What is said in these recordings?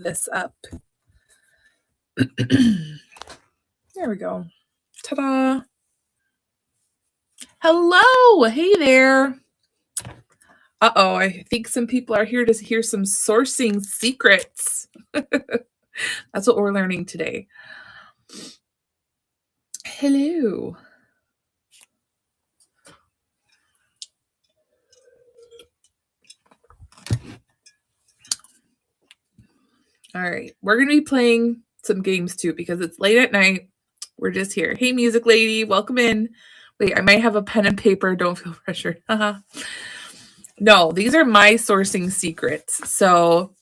this up. There we go. Ta-da. Hello. Hey there. Uh-oh, I think some people are here to hear some sourcing secrets. That's what we're learning today. Hello. All right, we're going to be playing some games too because it's late at night. We're just here. Hey, music lady, welcome in. Wait, I might have a pen and paper. Don't feel pressured. No, these are my sourcing secrets. So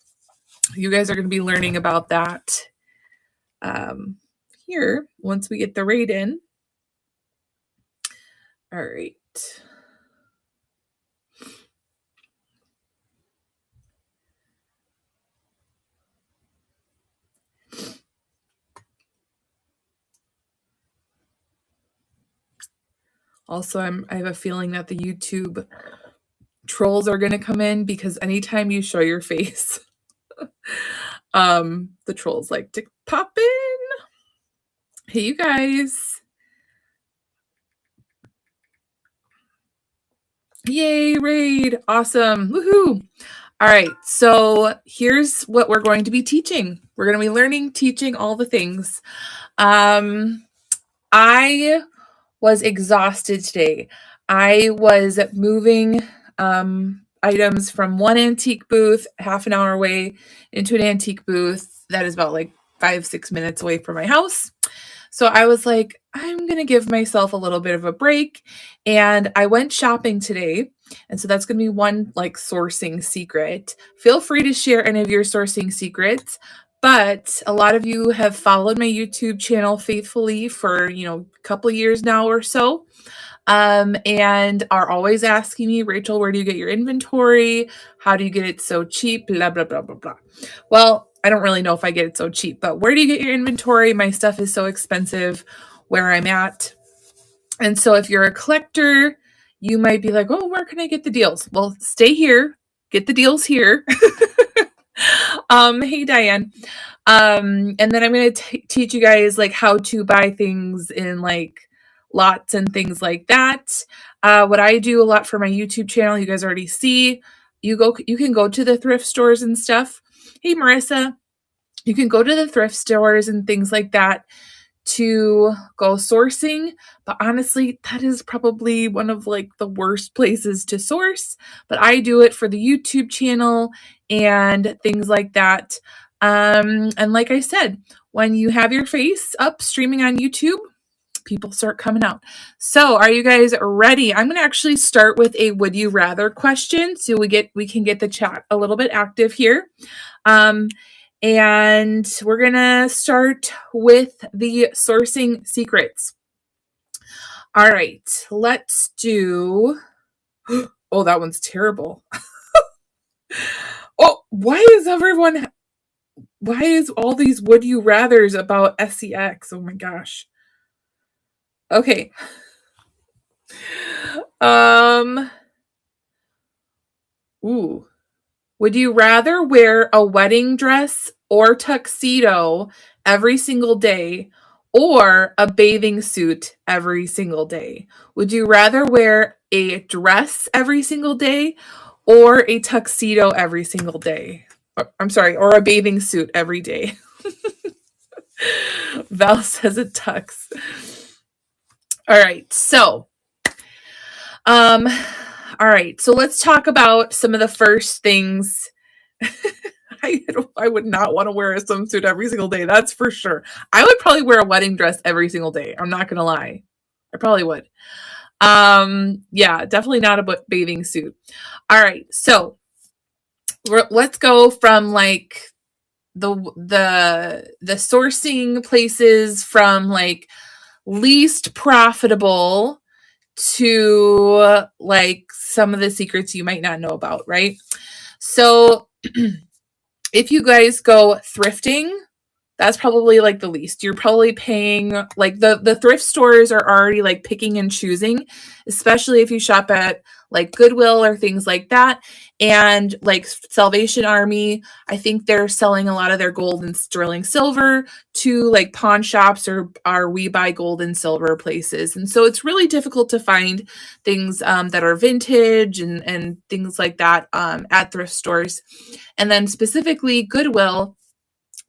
you guys are going to be learning about that here once we get the raid in. All right. Also, I have a feeling that the YouTube trolls are going to come in because anytime you show your face, the trolls like to pop in. Hey, you guys. Yay, raid. Awesome. Woohoo. All right, so here's what we're going to be teaching. We're going to be learning, teaching all the things. I was exhausted today. I was moving items from one antique booth half an hour away into an antique booth that is about like 5-6 minutes away from my house. So I was like, I'm going to give myself a little bit of a break. And I went shopping today. And so that's going to be one like sourcing secret. Feel free to share any of your sourcing secrets. But a lot of you have followed my YouTube channel faithfully for, a couple of years now or so. And are always asking me, Rachel, where do you get your inventory? How do you get it so cheap? Blah, blah, blah, blah, blah. Well, I don't really know if I get it so cheap, but where do you get your inventory? My stuff is so expensive where I'm at. And so if you're a collector, you might be like, oh, where can I get the deals? Well, stay here, get the deals here. Hey, Diane. And then I'm going to teach you guys like how to buy things in like lots and things like that. What I do a lot for my YouTube channel, you guys already see. You can go to the thrift stores and stuff. Hey, Marissa, you can go to the thrift stores and things like that to go sourcing. But honestly, that is probably one of like the worst places to source. But I do it for the YouTube channel and things like that. And like I said, when you have your face up streaming on YouTube, people start coming out. So are you guys ready? I'm going to actually start with a would you rather question so we can get the chat a little bit active here. And we're going to start with the sourcing secrets. All right, let's do oh, that one's terrible. Oh, why is all these would you rathers about SEX? Oh my gosh. Okay. Ooh. Would you rather wear a wedding dress or tuxedo every single day or a bathing suit every single day? Would you rather wear a dress every single day or a tuxedo every single day? I'm sorry, or a bathing suit every day. Val says a tux. All right, so all right, so let's talk about some of the first things. I would not want to wear a swimsuit every single day, that's for sure. I would probably wear a wedding dress every single day. I'm not gonna lie. I probably would. Yeah, definitely not a bathing suit. All right, so let's go from like the sourcing places from like least profitable to like some of the secrets you might not know about, right? So if you guys go thrifting, That's probably like the least. You're probably paying, like, the thrift stores are already like picking and choosing, especially if you shop at like Goodwill or things like that. And like Salvation Army, I think they're selling a lot of their gold and sterling silver to like pawn shops or We Buy Gold and Silver places. And so it's really difficult to find things that are vintage and things like that at thrift stores. And then specifically Goodwill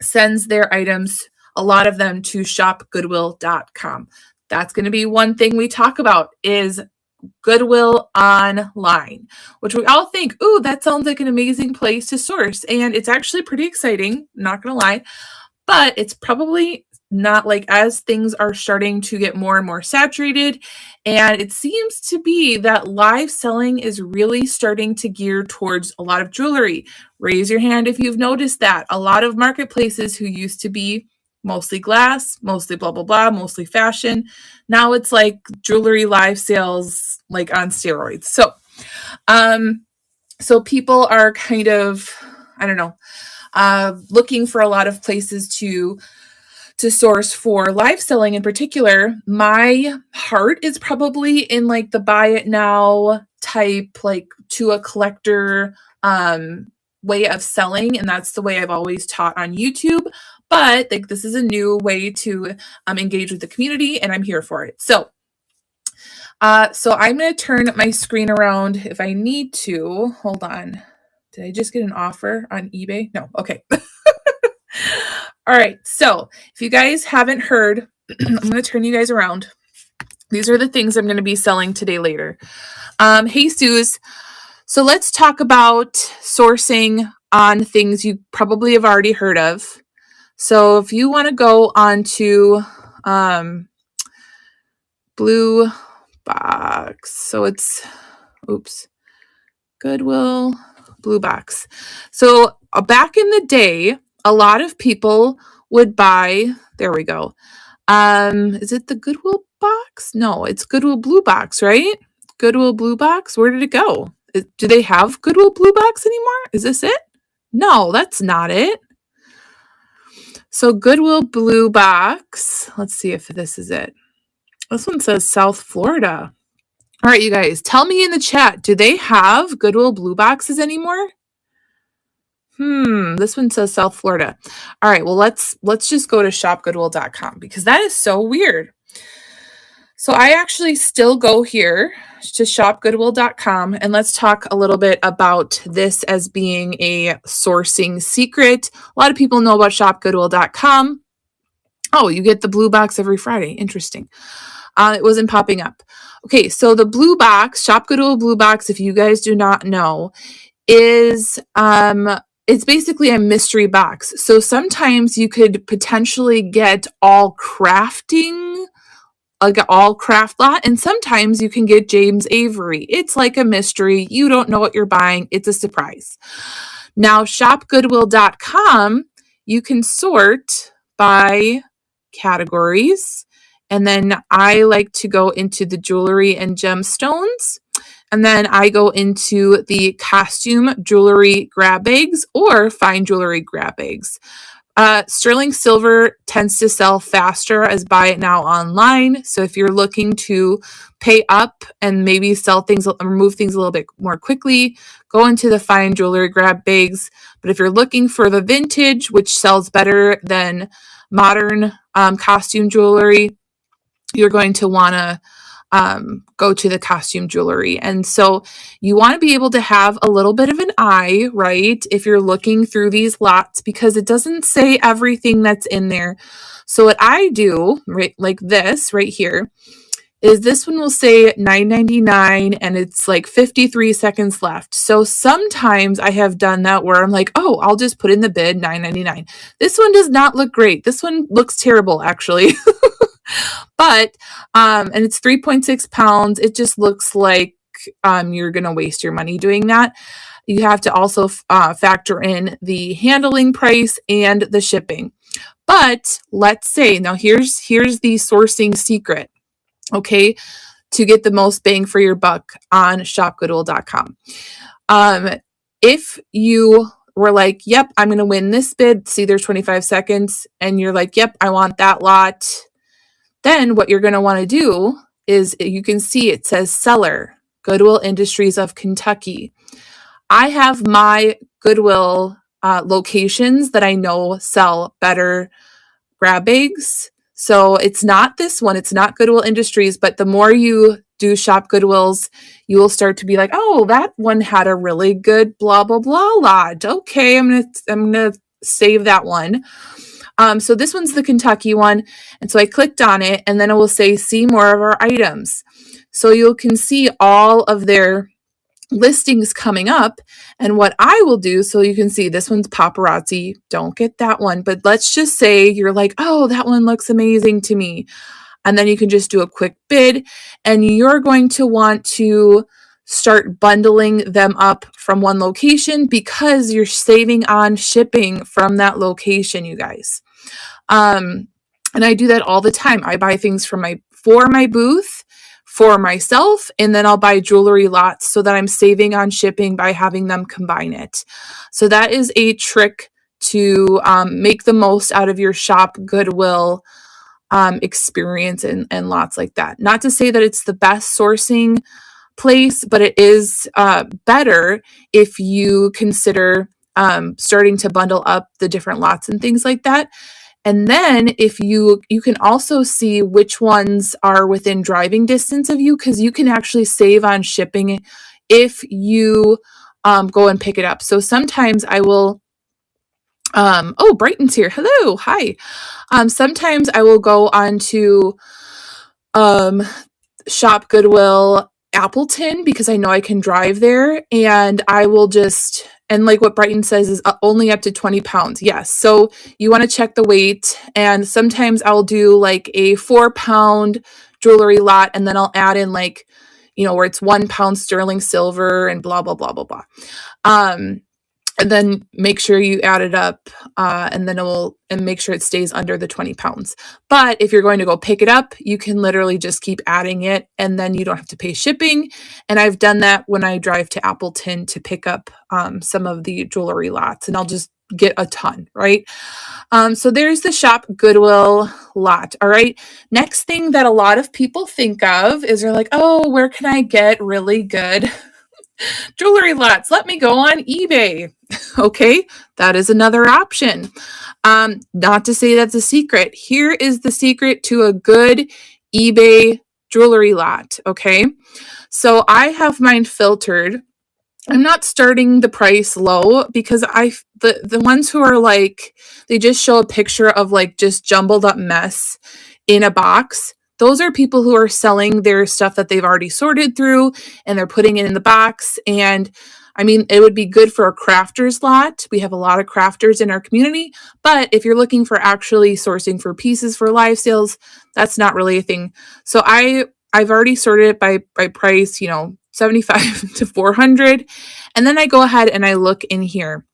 sends their items, a lot of them, to shopgoodwill.com. That's going to be one thing we talk about is Goodwill Online, which we all think, ooh, that sounds like an amazing place to source. And it's actually pretty exciting, not going to lie, but it's probably not, like, as things are starting to get more and more saturated. And it seems to be that live selling is really starting to gear towards a lot of jewelry. Raise your hand if you've noticed that. A lot of marketplaces who used to be mostly glass, mostly blah, blah, blah, mostly fashion. Now it's like jewelry live sales, like on steroids. So people are kind of, I don't know, looking for a lot of places to source for live selling in particular. My heart is probably in like the buy it now type, like to a collector way of selling. And that's the way I've always taught on YouTube. But like this is a new way to engage with the community, and I'm here for it. So I'm going to turn my screen around if I need to. Hold on. Did I just get an offer on eBay? No. Okay. All right. So if you guys haven't heard, I'm going to turn you guys around. These are the things I'm going to be selling today later. Hey, Suze. So let's talk about sourcing on things you probably have already heard of. So if you want to go on to Blue Box, so it's, Goodwill, Blue Box. So back in the day, a lot of people would buy, there we go. Is it the Goodwill box? No, it's Goodwill Blue Box, right? Goodwill Blue Box. Where did it go? Do they have Goodwill Blue Box anymore? Is this it? No, that's not it. So Goodwill Blue Box. Let's see if this is it. This one says South Florida. All right, you guys, tell me in the chat, do they have Goodwill Blue Boxes anymore? This one says South Florida. All right, well, let's just go to shopgoodwill.com because that is so weird. So I actually still go here to shopgoodwill.com, and let's talk a little bit about this as being a sourcing secret. A lot of people know about shopgoodwill.com. Oh, you get the blue box every Friday. Interesting. It wasn't popping up. Okay, so the blue box, Shop Goodwill Blue Box, if you guys do not know, is it's basically a mystery box. So sometimes you could potentially get all crafting, like an all craft lot, and sometimes you can get James Avery. It's like a mystery. You don't know what you're buying. It's a surprise. Now, shopgoodwill.com, you can sort by categories. And then I like to go into the jewelry and gemstones. And then I go into the costume jewelry grab bags or fine jewelry grab bags. Sterling silver tends to sell faster as buy it now online. So if you're looking to pay up and maybe sell things, remove things a little bit more quickly, go into the fine jewelry grab bags. But if you're looking for the vintage, which sells better than modern costume jewelry, you're going to want to go to the costume jewelry. And so you want to be able to have a little bit of an eye, right? If you're looking through these lots, because it doesn't say everything that's in there. So what I do, right, like this right here, is this one will say $9.99 and it's like 53 seconds left. So sometimes I have done that where I'm like, oh, I'll just put in the bid $9.99. This one does not look great. This one looks terrible, actually. But, and it's 3.6 pounds. It just looks like you're going to waste your money doing that. You have to also factor in the handling price and the shipping. But let's say, now here's the sourcing secret, okay, to get the most bang for your buck on shopgoodwill.com. If you were like, yep, I'm going to win this bid. See, there's 25 seconds. And you're like, yep, I want that lot. Then what you're going to want to do is you can see it says seller, Goodwill Industries of Kentucky. I have my Goodwill locations that I know sell better grab bags. So it's not this one, it's not Goodwill Industries, but the more you do shop Goodwills, you will start to be like, oh, that one had a really good blah, blah, blah lot. Okay, I'm gonna save that one. So this one's the Kentucky one. And so I clicked on it, and then it will say, see more of our items. So you can see all of their listings coming up. And what I will do, so you can see this one's paparazzi, don't get that one, but let's just say you're like, oh, that one looks amazing to me. And then you can just do a quick bid, and you're going to want to start bundling them up from one location because you're saving on shipping from that location, you guys. And I do that all the time. I buy things for my booth, for myself, and then I'll buy jewelry lots so that I'm saving on shipping by having them combine it. So that is a trick to make the most out of your shop Goodwill experience and lots like that. Not to say that it's the best sourcing place, but it is better if you consider starting to bundle up the different lots and things like that. And then if you can also see which ones are within driving distance of you, because you can actually save on shipping if you go and pick it up. So sometimes I will, oh, Brighton's here. Hello. Hi. Sometimes I will go on to shop Goodwill Appleton because I know I can drive there, and I will just, and like what Brighton says is only up to 20 pounds. Yes. So you want to check the weight, and sometimes I'll do like a 4-pound jewelry lot, and then I'll add in like, where it's 1 pound sterling silver and blah, blah, blah, blah, blah. And then make sure you add it up, and then and make sure it stays under the 20 pounds. But if you're going to go pick it up, you can literally just keep adding it, and then you don't have to pay shipping. And I've done that when I drive to Appleton to pick up some of the jewelry lots, and I'll just get a ton, right? So there's the shop Goodwill lot. All right. Next thing that a lot of people think of is they're like, oh, where can I get really good jewelry lots? Let me go on eBay. Okay, that is another option. Not to say that's a secret. Here is the secret to a good eBay jewelry lot. Okay, so I have mine filtered. I'm not starting the price low because the ones who are like, they just show a picture of like just jumbled up mess in a box. Those are people who are selling their stuff that they've already sorted through, and they're putting it in the box. And I mean, it would be good for a crafters lot. We have a lot of crafters in our community, but if you're looking for actually sourcing for pieces for live sales, that's not really a thing. So I've already sorted it by price, 75 to 400. And then I go ahead and I look in here.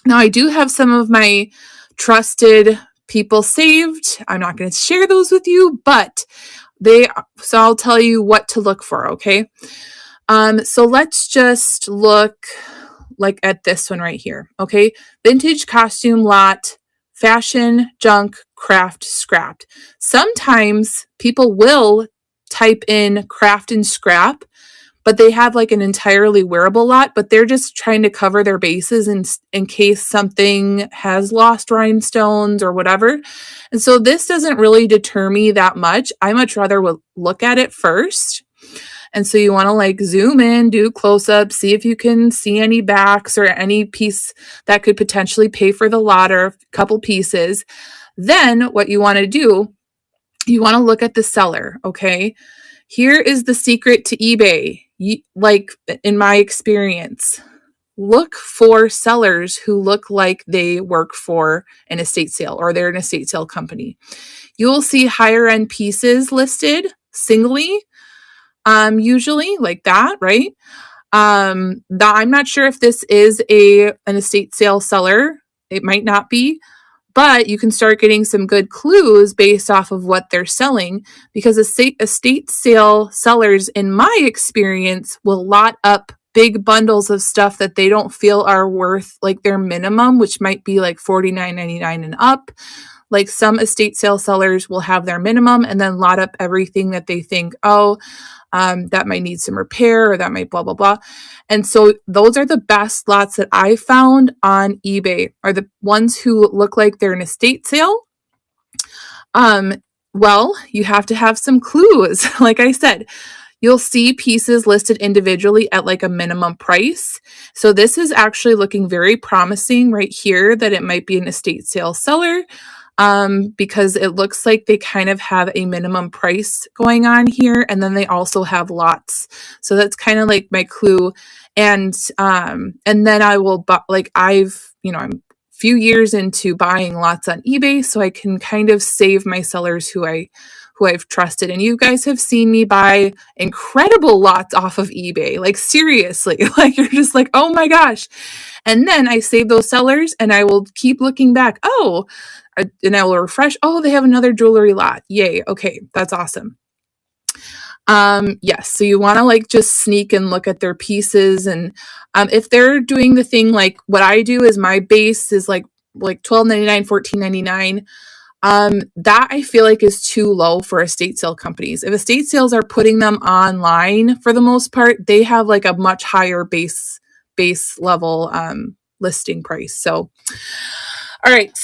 Now I do have some of my trusted people saved. I'm not going to share those with you, but so I'll tell you what to look for. Okay. So let's just look like at this one right here. Okay. Vintage costume lot, fashion, junk, craft, scrapped. Sometimes people will type in craft and scrap, but they have like an entirely wearable lot, but they're just trying to cover their bases in case something has lost rhinestones or whatever. And so this doesn't really deter me that much. I much rather look at it first. And so you want to like zoom in, do close up, see if you can see any backs or any piece that could potentially pay for the lot or a couple pieces. Then what you want to do, you want to look at the seller. Okay. Here is the secret to eBay. Like in my experience, look for sellers who look like they work for an estate sale or they're an estate sale company. You will see higher end pieces listed singly, usually like that, right? I'm not sure if this is an estate sale seller. It might not be. But you can start getting some good clues based off of what they're selling, because estate sale sellers, in my experience, will lot up big bundles of stuff that they don't feel are worth like their minimum, which might be like $49.99 and up. Like some estate sale sellers will have their minimum and then lot up everything that they think, that might need some repair or that might blah, blah, blah. And so those are the best lots that I found on eBay, are the ones who look like they're an estate sale. Well, you have to have some clues. Like I said, you'll see pieces listed individually at like a minimum price. So this is actually looking very promising right here that it might be an estate sale seller, because it looks like they kind of have a minimum price going on here. And then they also have lots. So that's kind of like my clue. And then I will, I'm few years into buying lots on eBay, so I can kind of save my sellers who I've trusted. And you guys have seen me buy incredible lots off of eBay. Like seriously, like you're just like, oh my gosh. And then I save those sellers and I will keep looking back. And I will refresh. Oh, they have another jewelry lot. Yay. Okay. That's awesome. Yes. So you want to like just sneak and look at their pieces. And, if they're doing the thing, like what I do is my base is like $12.99, $14.99. That I feel like is too low for estate sale companies. If estate sales are putting them online for the most part, they have like a much higher base level, listing price. So, all right.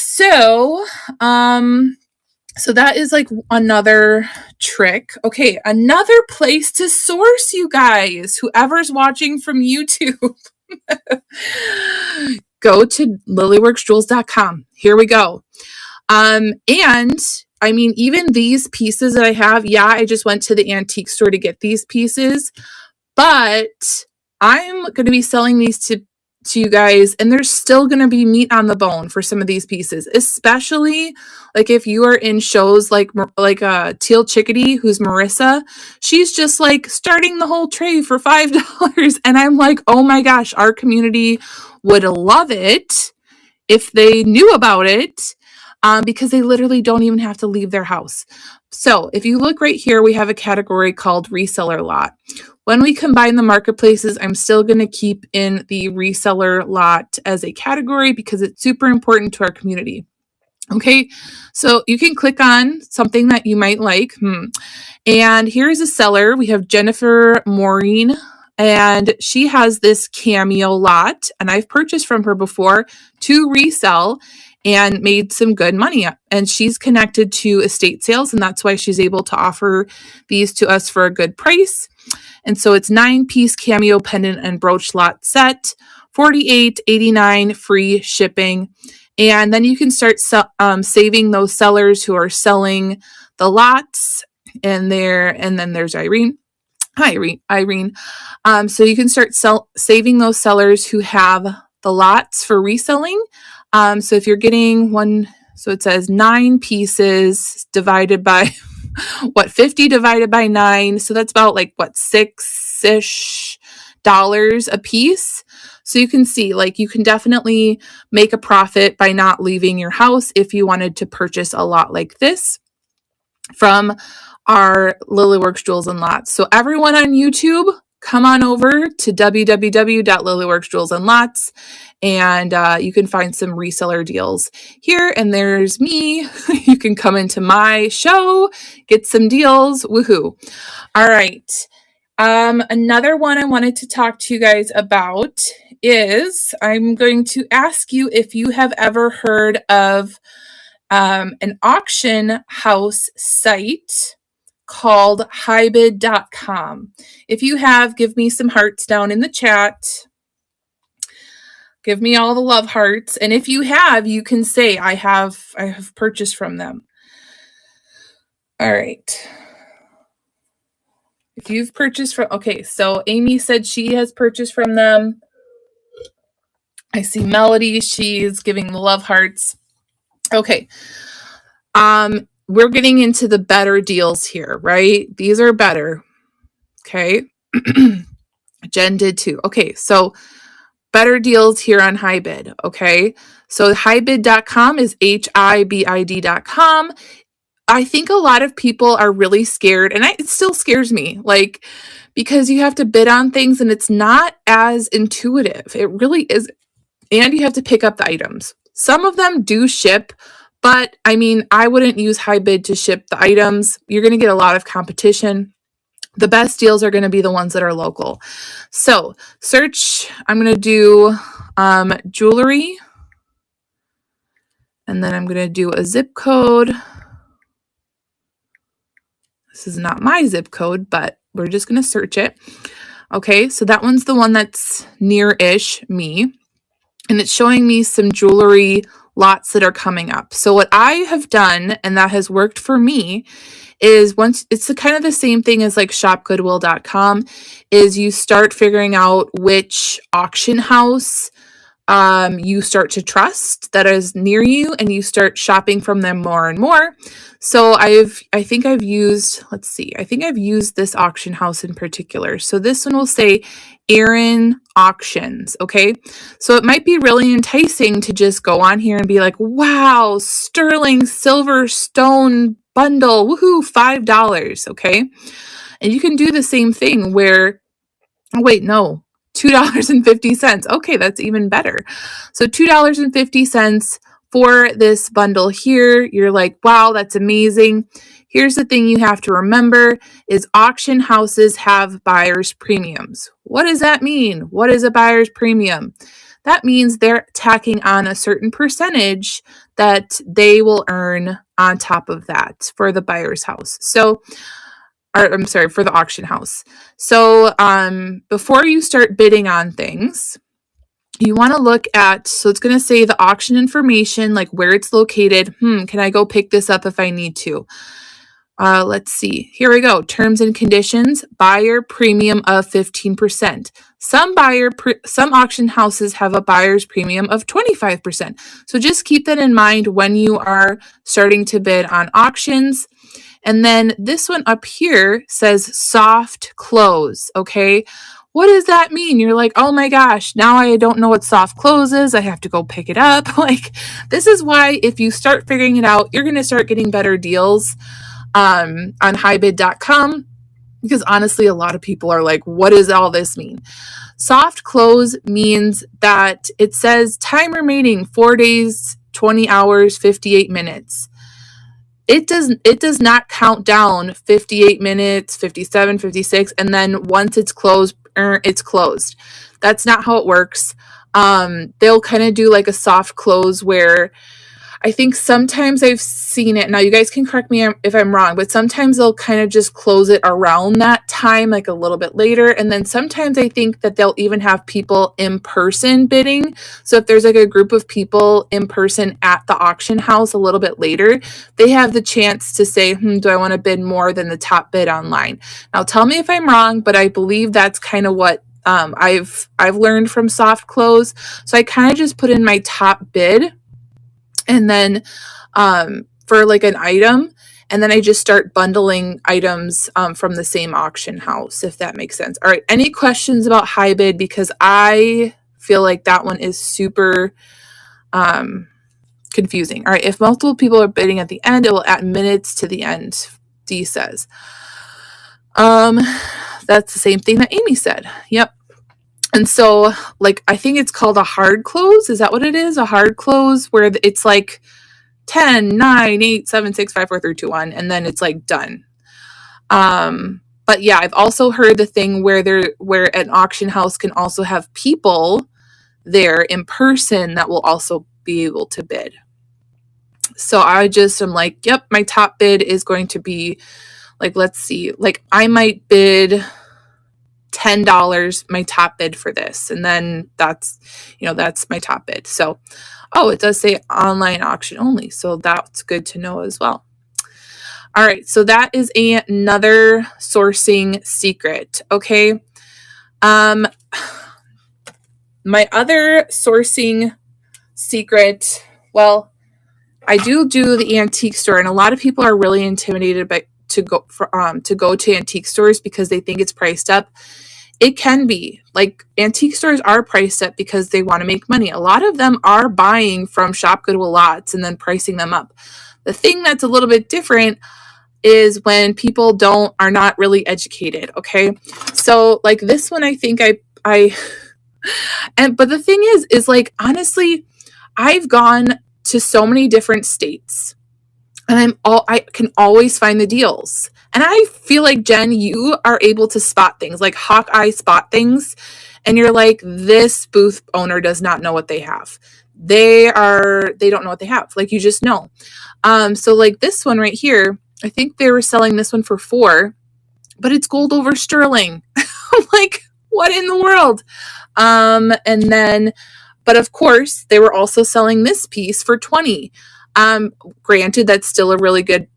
So that is like another trick. Okay, another place to source, you guys, whoever's watching from YouTube. Go to lilyworksjewels.com. Here we go. And I mean, even these pieces that I have, I just went to the antique store to get these pieces, but I'm going to be selling these to you guys, and there's still going to be meat on the bone for some of these pieces, especially like if you are in shows like Teal Chickadee, who's Marissa. She's just like starting the whole tray for $5. And I'm like, oh my gosh, our community would love it if they knew about it, because they literally don't even have to leave their house. So if you look right here, we have a category called reseller lot. When we combine the marketplaces, I'm still going to keep in the reseller lot as a category because it's super important to our community. Okay, so you can click on something that you might like. And here's a seller. We have Jennifer Maureen, and she has this cameo lot, and I've purchased from her before to resell and made some good money. And she's connected to estate sales, and that's why she's able to offer these to us for a good price. And so it's 9-piece cameo pendant and brooch lot set, $48.89 free shipping. And then you can start saving those sellers who are selling the lots. And then there's Irene. Hi, Irene. So you can start saving those sellers who have the lots for reselling. So if you're getting one, so it says 9 pieces divided by 50 divided by 9. So that's about like $6-ish a piece. So you can see, like, you can definitely make a profit by not leaving your house if you wanted to purchase a lot like this from our Lilyworks Jewels and Lots. So everyone on YouTube, come on over to www.lilyworksjewelsandlots, and you can find some reseller deals here. And there's me. You can come into my show, get some deals. Woohoo. All right. Another one I wanted to talk to you guys about is I'm going to ask you if you have ever heard of an auction house site called highbid.com. If you have, give me some hearts down in the chat. Give me all the love hearts. And if you have, you can say I have purchased from them. All right. If you've purchased from, okay, so Amy said she has purchased from them. I see Melody, she's giving the love hearts. Okay. We're getting into the better deals here, right? These are better. Okay. Jen did too. Okay. So better deals here on HighBid. Okay. So highbid.com is HIBID.com. I think a lot of people are really scared, and it still scares me, like, because you have to bid on things and it's not as intuitive. It really is. And you have to pick up the items. Some of them do ship, but I mean, I wouldn't use high bid to ship the items. You're going to get a lot of competition. The best deals are going to be the ones that are local. So search, I'm going to do jewelry, and then I'm going to do a zip code. This is not my zip code, but we're just going to search it. Okay, so that one's the one that's near-ish me. And it's showing me some jewelry lots that are coming up. So what I have done, and that has worked for me, is once it's kind of the same thing as like shopgoodwill.com, is you start figuring out which auction house you start to trust that is near you, and you start shopping from them more and more. So I think I've used, let's see, I think I've used this auction house in particular. So this one will say Aaron Auctions. Okay. So it might be really enticing to just go on here and be like, wow, sterling silver stone bundle, woohoo, $5. Okay. And you can do the same thing where, oh wait, no, $2.50. Okay, that's even better. So $2.50 for this bundle here. You're like, wow, that's amazing. Here's the thing you have to remember is auction houses have buyer's premiums. What does that mean? What is a buyer's premium? That means they're tacking on a certain percentage that they will earn on top of that for the buyer's house. So I'm sorry, for the auction house. So before you start bidding on things, you want to look at, so it's going to say the auction information, like where it's located. Can I go pick this up if I need to? Let's see. Here we go. Terms and conditions, buyer premium of 15%. Some auction houses have a buyer's premium of 25%. So just keep that in mind when you are starting to bid on auctions. And then this one up here says soft close, okay? What does that mean? You're like, oh my gosh, now I don't know what soft close is. I have to go pick it up. Like, this is why if you start figuring it out, you're going to start getting better deals on highbid.com, because honestly, a lot of people are like, what does all this mean? Soft close means that it says time remaining 4 days, 20 hours, 58 minutes. It does not count down 58 minutes, 57, 56, and then once it's closed, it's closed. That's not how it works. They'll kind of do like a soft close where I think sometimes I've seen it. Now you guys can correct me if I'm wrong, but sometimes they'll kind of just close it around that time, like a little bit later. And then sometimes I think that they'll even have people in person bidding. So if there's like a group of people in person at the auction house a little bit later, they have the chance to say, do I want to bid more than the top bid online? Now tell me if I'm wrong, but I believe that's kind of what I've learned from soft close. So I kind of just put in my top bid, and then for like an item, and then I just start bundling items from the same auction house, if that makes sense. All right, any questions about high bid? Because I feel like that one is super confusing. All right, if multiple people are bidding at the end, it will add minutes to the end, D says. That's the same thing that Amy said. Yep. And so, like, I think it's called a hard close. Is that what it is? A hard close where it's like 10, 9, 8, 7, 6, 5, 4, 3, 2, 1, and then it's like done. But yeah, I've also heard the thing where an auction house can also have people there in person that will also be able to bid. So I'm like, yep, my top bid is going to be like, let's see, like I might bid $10, my top bid for this. And then that's my top bid. So, it does say online auction only. So that's good to know as well. All right. So that is another sourcing secret. Okay. My other sourcing secret, well, I do the antique store, and a lot of people are really intimidated to go to antique stores because they think it's priced up. It can be. Like, antique stores are priced up because they want to make money. A lot of them are buying from Shop Goodwill lots and then pricing them up. The thing that's a little bit different is when people are not really educated. Okay. So like this one, I think but the thing is like, honestly, I've gone to so many different states and I can always find the deals. And I feel like, Jen, you are able to spot things, like Hawkeye spot things. And you're like, this booth owner does not know what they have. They don't know what they have. Like, you just know. So like this one right here, I think they were selling this one for $4, but it's gold over sterling. I'm like, what in the world? But of course, they were also selling this piece for $20. Granted, that's still a really good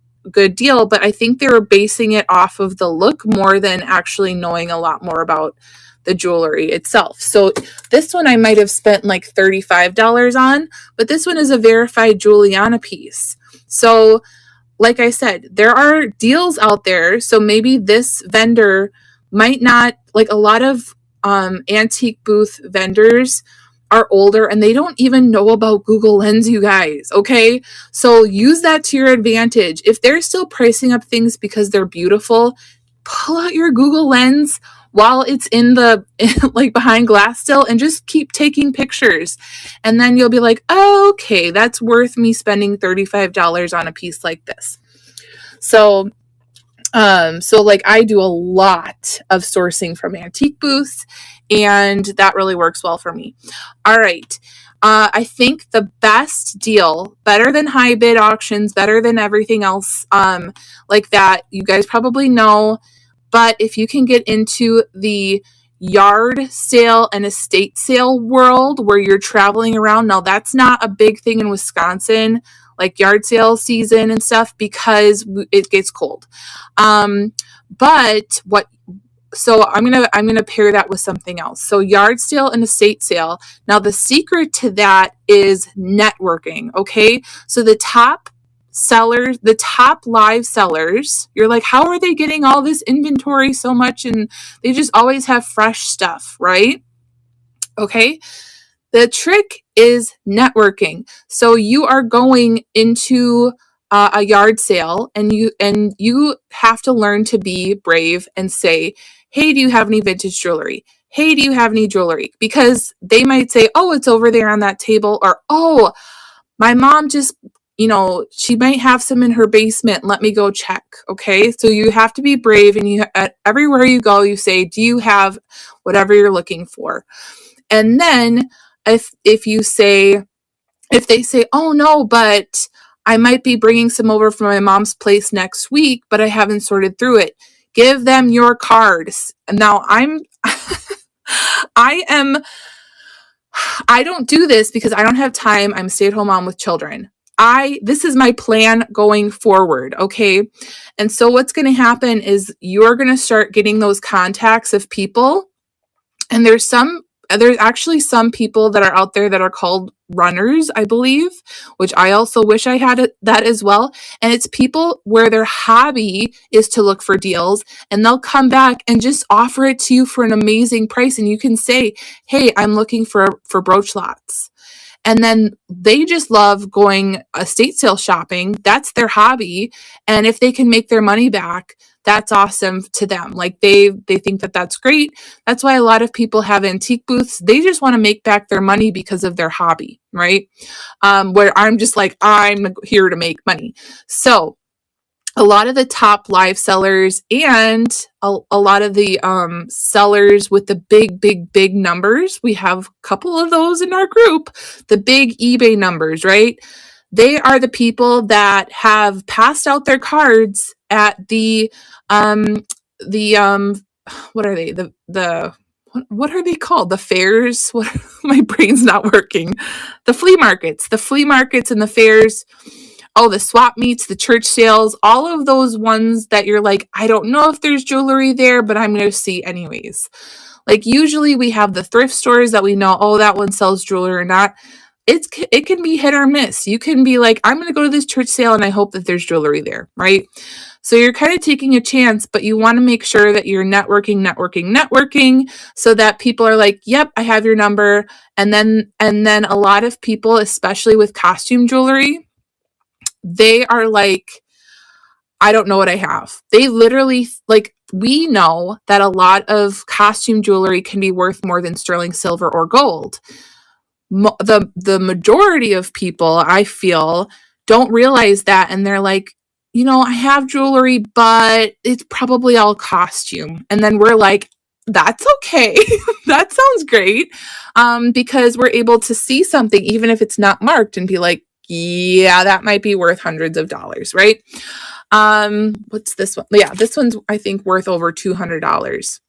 deal, but I think they were basing it off of the look more than actually knowing a lot more about the jewelry itself. So this one I might have spent like $35 on, but this one is a verified Juliana piece. So like I said, there are deals out there. So maybe this vendor might not, like a lot of antique booth vendors are older and they don't even know about Google Lens, you guys. Okay. So use that to your advantage. If they're still pricing up things because they're beautiful, pull out your Google Lens while it's in the like behind glass still and just keep taking pictures. And then you'll be like, oh, okay, that's worth me spending $35 on a piece like this. So like I do a lot of sourcing from antique booths, and that really works well for me. All right. I think the best deal, better than high bid auctions, better than everything else like that, you guys probably know, but if you can get into the yard sale and estate sale world where you're traveling around, now that's not a big thing in Wisconsin, like yard sale season and stuff, because it gets cold. So I'm gonna pair that with something else. So yard sale and estate sale. Now the secret to that is networking. Okay, so the top sellers, the top live sellers, you're like, how are they getting all this inventory so much? And they just always have fresh stuff, right? Okay. The trick is networking. So you are going into a yard sale and you have to learn to be brave and say, hey, do you have any vintage jewelry? Hey, do you have any jewelry? Because they might say, oh, it's over there on that table, or, oh, my mom just, she might have some in her basement. Let me go check. Okay. So you have to be brave, and everywhere you go, you say, do you have whatever you're looking for? And then if they say, oh no, but I might be bringing some over from my mom's place next week, but I haven't sorted through it, give them your cards. Now I don't do this because I don't have time. I'm a stay-at-home mom with children. This is my plan going forward. Okay. And so what's going to happen is you're going to start getting those contacts of people. And there's actually some people that are out there that are called runners, I believe, which I also wish I had that as well. And it's people where their hobby is to look for deals, and they'll come back and just offer it to you for an amazing price. And you can say, hey, I'm looking for brooch lots. And then they just love going estate sale shopping. That's their hobby. And if they can make their money back, that's awesome to them. Like they think that that's great. That's why a lot of people have antique booths. They just want to make back their money because of their hobby, right? Where I'm just like, I'm here to make money. So a lot of the top live sellers and a lot of the sellers with the big numbers, we have a couple of those in our group, the big eBay numbers, right? They are the people that have passed out their cards at the what are they? What are they called? The fairs? My brain's not working. The flea markets and the fairs. Oh, the swap meets, the church sales, all of those ones that you're like, I don't know if there's jewelry there, but I'm going to see anyways. Like usually we have the thrift stores that we know, oh, that one sells jewelry or not. It can be hit or miss. You can be like, I'm going to go to this church sale and I hope that there's jewelry there, right? So you're kind of taking a chance, but you want to make sure that you're networking so that people are like, yep, I have your number. And then a lot of people, especially with costume jewelry, they are like, I don't know what I have. They literally, like, we know that a lot of costume jewelry can be worth more than sterling silver or gold. The majority of people, I feel, don't realize that, and they're like, I have jewelry, but it's probably all costume. And then we're like, that's okay. That sounds great. Because we're able to see something, even if it's not marked, and be like, yeah, that might be worth hundreds of dollars, right? What's this one? Yeah, this one's, I think, worth over $200.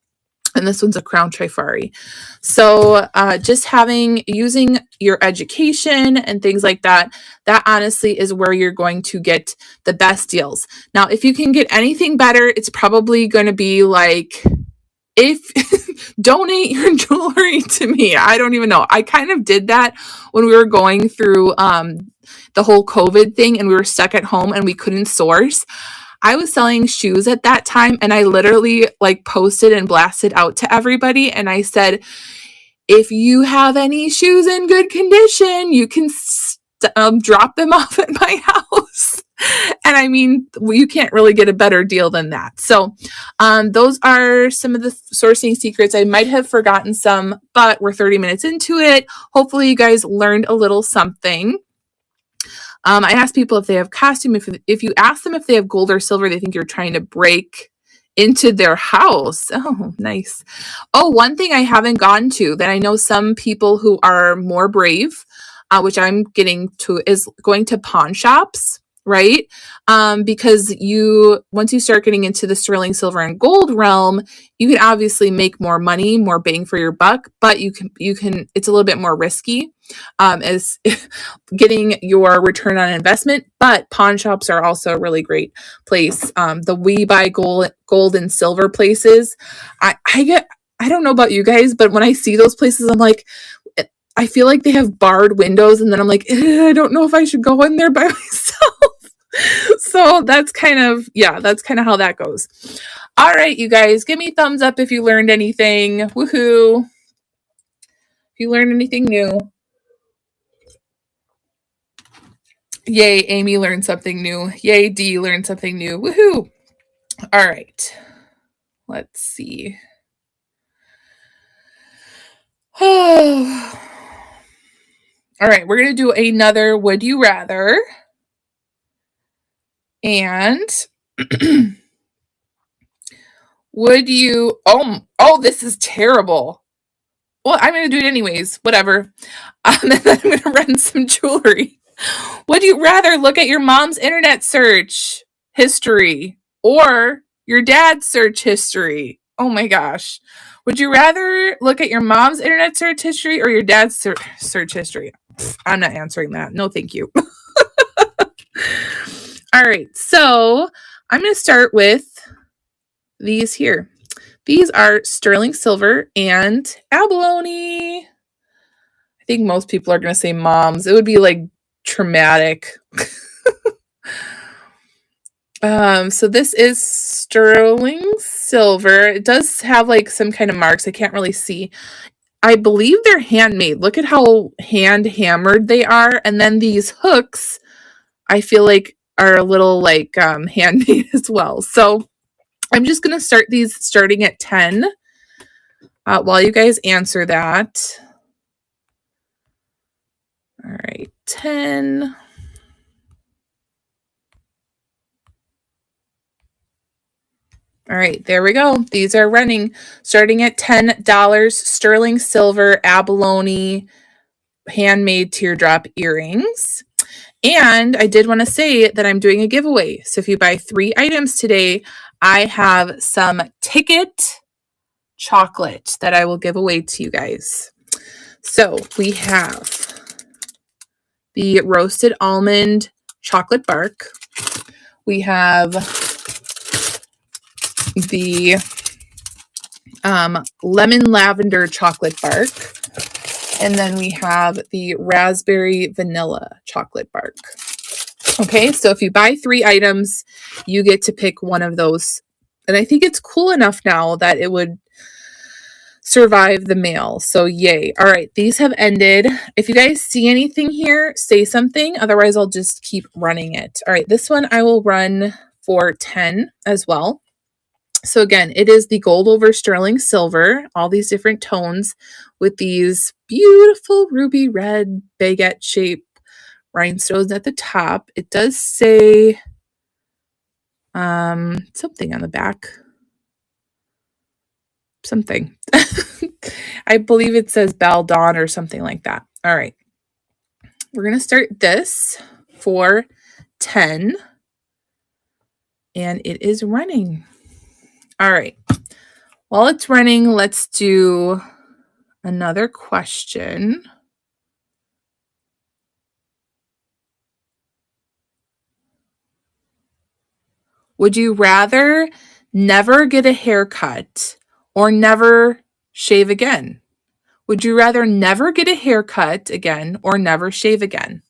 And this one's a Crown Trifari. So just using your education and things like that, that honestly is where you're going to get the best deals. Now, if you can get anything better, it's probably going to be like, if donate your jewelry to me. I don't even know. I kind of did that when we were going through the whole COVID thing and we were stuck at home and we couldn't source. I was selling shoes at that time, and I literally like posted and blasted out to everybody. And I said, if you have any shoes in good condition, you can drop them off at my house. And I mean, you can't really get a better deal than that. So those are some of the sourcing secrets. I might have forgotten some, but we're 30 minutes into it. Hopefully you guys learned a little something. I ask people if they have costume. If you ask them if they have gold or silver, they think you're trying to break into their house. Oh, nice. Oh, one thing I haven't gone to that I know some people who are more brave, which I'm getting to, is going to pawn shops, right? Because once you start getting into the sterling silver and gold realm, you can obviously make more money, more bang for your buck, but you can, it's a little bit more risky. As getting your return on investment, but pawn shops are also a really great place. The We Buy Gold and Silver places, I don't know about you guys, but when I see those places, I'm like, I feel like they have barred windows, and then I'm like, I don't know if I should go in there by myself. So that's kind of how that goes. All right, you guys, give me thumbs up if you learned anything. Woohoo! If you learned anything new. Yay, Amy learned something new. Yay, Dee learned something new. Woohoo! All right. Let's see. Oh. All right, we're going to do another Would You Rather. And would you... Oh, this is terrible. Well, I'm going to do it anyways. Whatever. And then I'm going to run some jewelry. Would you rather look at your mom's internet search history or your dad's search history? Oh my gosh. Would you rather look at your mom's internet search history or your dad's search history? I'm not answering that. No, thank you. All right. So I'm going to start with these here. These are sterling silver and abalone. I think most people are going to say moms. It would be like traumatic. So this is sterling silver. It does have like some kind of marks. I can't really see. I believe they're handmade. Look at how hand hammered they are. And then these hooks, I feel like are a little like handmade as well. So I'm just going to start these starting at 10 while you guys answer that. All right, 10. All right, there we go. These are running starting at $10, sterling silver, abalone, handmade teardrop earrings. And I did want to say that I'm doing a giveaway. So if you buy 3 items today, I have some ticket chocolate that I will give away to you guys. So we have the roasted almond chocolate bark. We have the lemon lavender chocolate bark. And then we have the raspberry vanilla chocolate bark. Okay, so if you buy 3 items, you get to pick one of those. And I think it's cool enough now that it would survive the mail. So yay. All right, these have ended. If you guys see anything here, say something. Otherwise, I'll just keep running it. All right, this one I will run for 10 as well. So again, it is the gold over sterling silver, all these different tones with these beautiful ruby red baguette shape rhinestones at the top. It does say something on the back. Something. I believe it says Belle Dawn or something like that. All right. We're going to start this for 10. And it is running. All right. While it's running, let's do another question. Would you rather never get a haircut or never shave again? Would you rather never get a haircut again or never shave again?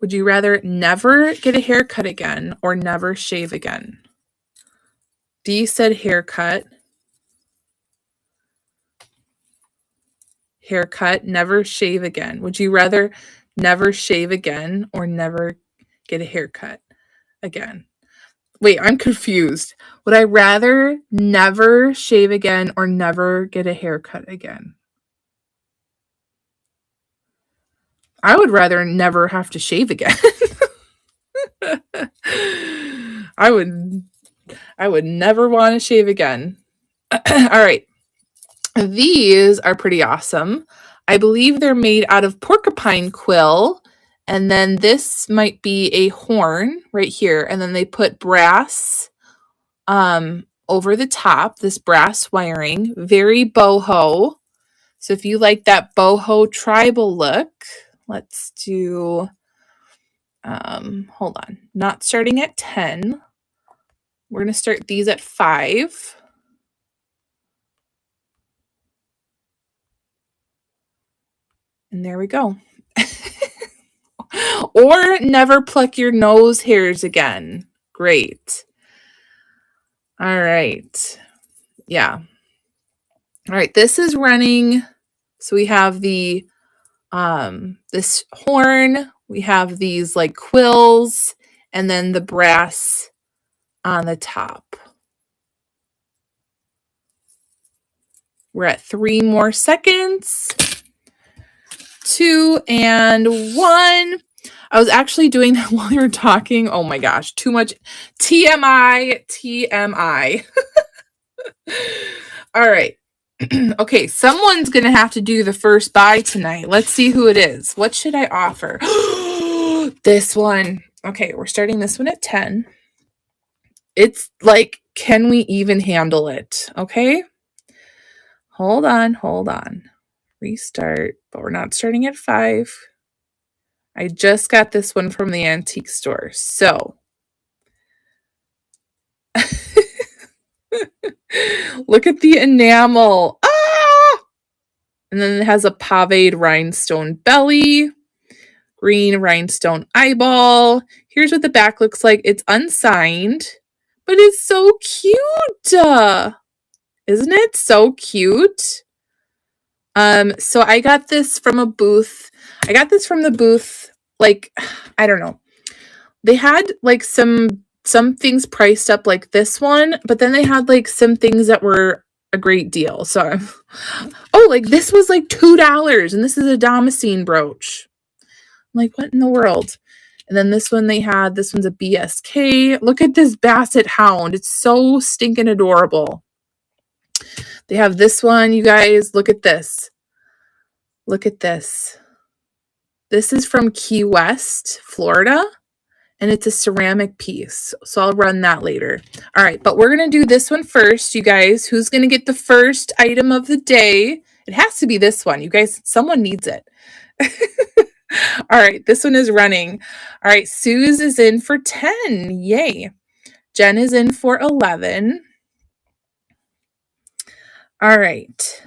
Would you rather never get a haircut again or never shave again? D said haircut. Haircut, never shave again. Would you rather never shave again or never get a haircut again? Wait, I'm confused. Would I rather never shave again or never get a haircut again? I would rather never have to shave again. I would never want to shave again. All right. These are pretty awesome. I believe they're made out of porcupine quill. And then this might be a horn right here. And then they put brass over the top, this brass wiring, very boho. So if you like that boho tribal look, let's do, hold on, not starting at 10. We're going to start these at 5. And there we go. Or never pluck your nose hairs again. Great. All right. Yeah. All right. This is running. So we have the this horn. We have these like quills and then the brass on the top. We're at 3 more seconds. 2 and 1. I was actually doing that while you were talking. Oh my gosh, too much TMI, TMI. All right. Okay, someone's going to have to do the first buy tonight. Let's see who it is. What should I offer? This one. Okay, we're starting this one at 10. It's like, can we even handle it? Okay. Hold on. Restart, but we're not starting at 5. I just got this one from the antique store. So look at the enamel. Ah! And then it has a pavéed rhinestone belly, green rhinestone eyeball. Here's what the back looks like. It's unsigned, but it's so cute. Isn't it so cute? So I got this from a booth. I got this from the booth, like, I don't know. They had like some things priced up like this one, but then they had like some things that were a great deal. So, oh, like this was like $2 and this is a Damascene brooch. I'm like, what in the world? And then this one they had, this one's a BSK. Look at this basset hound. It's so stinking adorable. They have this one, you guys. Look at this. Look at this. This is from Key West, Florida, and it's a ceramic piece. So I'll run that later. All right, but we're going to do this one first, you guys. Who's going to get the first item of the day? It has to be this one. You guys, someone needs it. All right, this one is running. All right, Suze is in for 10. Yay. Jen is in for 11. All right.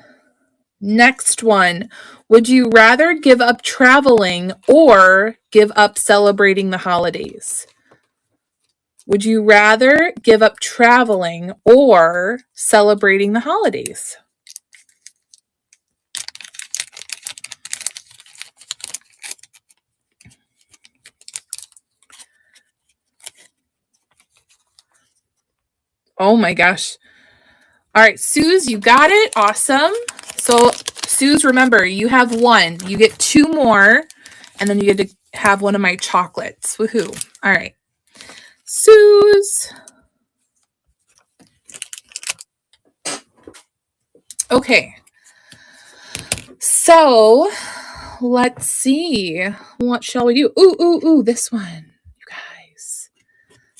Next one. Would you rather give up traveling or give up celebrating the holidays? Would you rather give up traveling or celebrating the holidays? Oh my gosh. All right, Suze, you got it. Awesome. So, Suze, remember, you have one. You get two more, and then you get to have one of my chocolates. Woohoo. All right. Suze. Okay. So, let's see. What shall we do? Ooh, this one, you guys.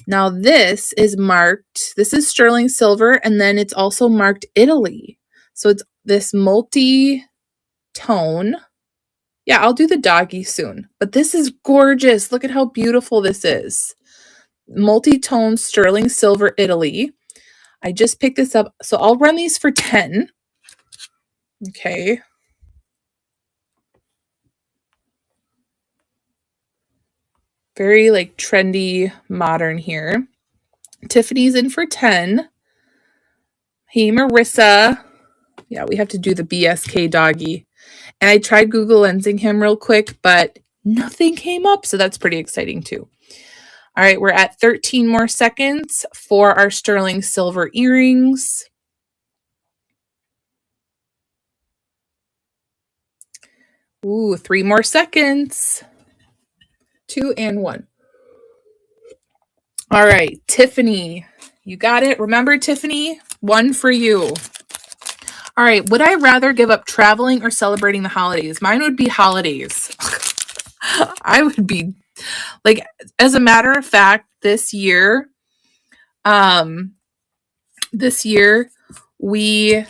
Now, this is marked, this is sterling silver, and then it's also marked Italy. So, it's this multi-tone. Yeah, I'll do the doggy soon. But this is gorgeous. Look at how beautiful this is. Multi-tone sterling silver Italy. I just picked this up. So I'll run these for 10. Okay. Very like trendy, modern here. Tiffany's in for 10. Hey, Marissa. Yeah, we have to do the BSK doggy. And I tried Google Lensing him real quick, but nothing came up. So that's pretty exciting too. All right, we're at 13 more seconds for our sterling silver earrings. Ooh, 3 more seconds. 2 and 1. All right, Tiffany, you got it. Remember, Tiffany, 1 for you. All right, would I rather give up traveling or celebrating the holidays? Mine would be holidays. I would be like, as a matter of fact, this year we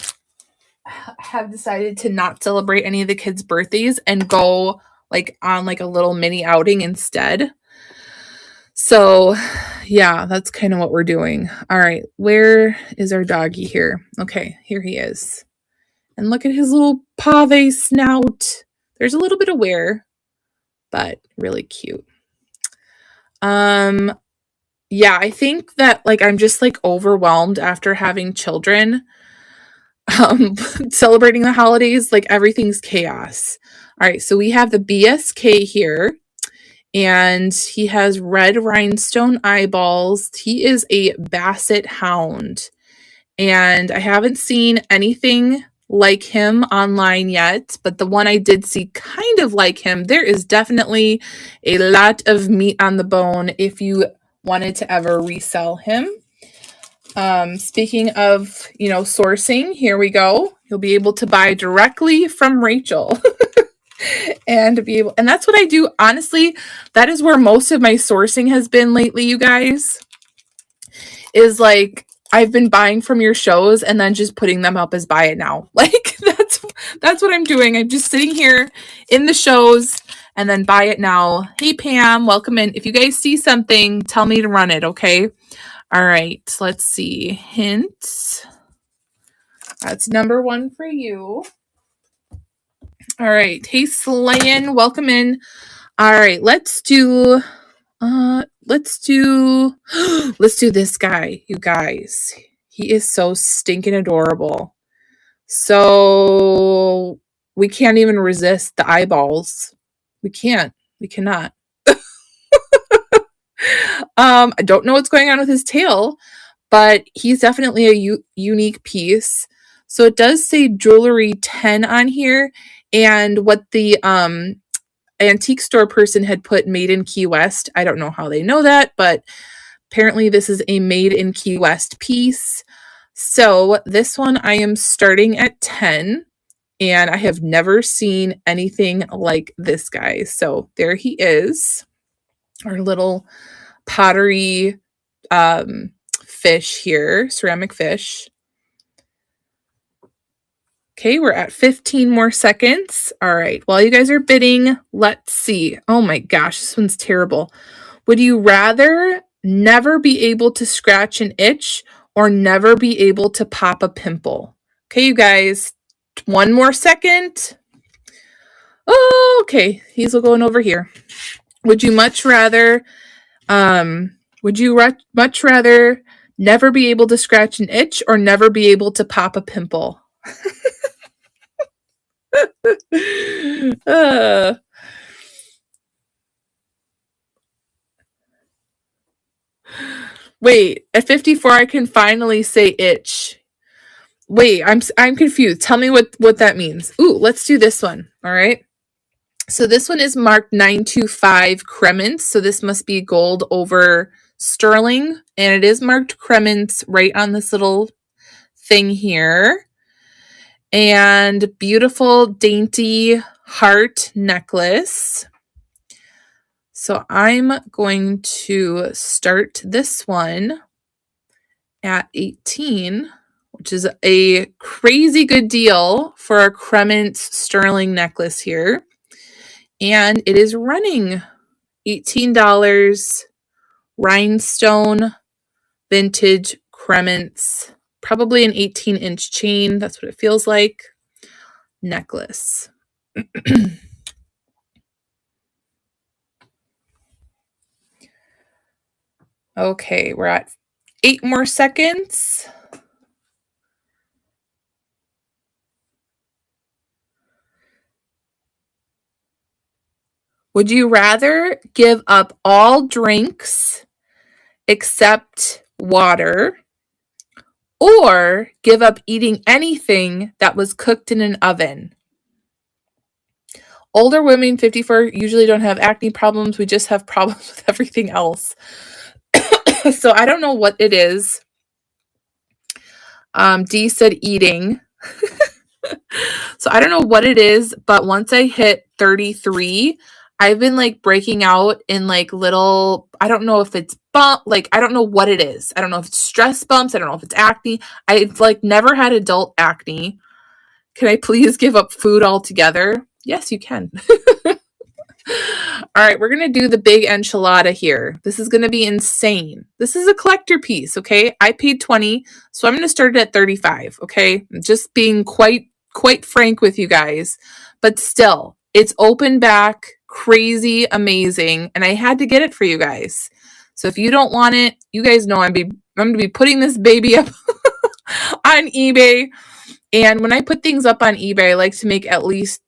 have decided to not celebrate any of the kids' birthdays and go like on like a little mini outing instead. So yeah, that's kind of what we're doing. All right, where is our doggy here? Okay, here he is. And look at his little pave snout. There's a little bit of wear, but really cute. Yeah, I think that like I'm just like overwhelmed after having children. Celebrating the holidays, like everything's chaos. All right, so we have the BSK here, and he has red rhinestone eyeballs. He is a Basset Hound, and I haven't seen anything like him online yet, but the one I did see kind of like him, there is definitely a lot of meat on the bone if you wanted to ever resell him. Speaking of, sourcing, here we go. You'll be able to buy directly from Rachel. And that's what I do. Honestly, that is where most of my sourcing has been lately, you guys. Is like I've been buying from your shows and then just putting them up as buy it now. Like that's what I'm doing. I'm just sitting here in the shows and then buy it now. Hey Pam, welcome in. If you guys see something, tell me to run it, okay? All right, let's see. Hints. That's number 1 for you. All right. Hey, Slayan, welcome in. All right, let's do this guy, you guys. He is so stinking adorable. So we can't even resist the eyeballs. We cannot. I don't know what's going on with his tail, but he's definitely a unique piece. So it does say jewelry 10 on here, and what the antique store person had put made in Key West. I don't know how they know that, but apparently this is a made in Key West piece. So this one I am starting at 10, and I have never seen anything like this guy. So there he is, our little pottery fish here, ceramic fish. Okay, we're at 15 more seconds. All right, while you guys are bidding, let's see. Oh my gosh, this one's terrible. Would you rather never be able to scratch an itch or never be able to pop a pimple? Okay, you guys, 1 more second. Oh, okay, he's going over here. Would you much rather Would you much rather never be able to scratch an itch or never be able to pop a pimple? Wait, at 54 I can finally say itch. Wait, I'm confused. Tell me what that means. Ooh, let's do this one. All right. So this one is marked 925 Cremants. So this must be gold over sterling, and it is marked Cremants right on this little thing here. And beautiful dainty heart necklace. So I'm going to start this one at 18, which is a crazy good deal for a Cremants sterling necklace here. And it is running $18 rhinestone vintage Cremants, probably an 18-inch chain. That's what it feels like. Necklace. Okay, we're at 8 more seconds. Would you rather give up all drinks except water, or give up eating anything that was cooked in an oven? Older women, 54, usually don't have acne problems. We just have problems with everything else. So I don't know what it is. D said eating. So I don't know what it is, but once I hit 33, I've been like breaking out in like little, I don't know if it's I don't know what it is. I don't know if it's stress bumps. I don't know if it's acne. I've like never had adult acne. Can I please give up food altogether? Yes, you can. All right, we're going to do the big enchilada here. This is going to be insane. This is a collector piece, okay? I paid 20, so I'm going to start it at 35, okay? I'm just being quite frank with you guys. But still, it's open back, crazy, amazing, and I had to get it for you guys. So if you don't want it, you guys know I'm going to be putting this baby up on eBay. And when I put things up on eBay, I like to make at least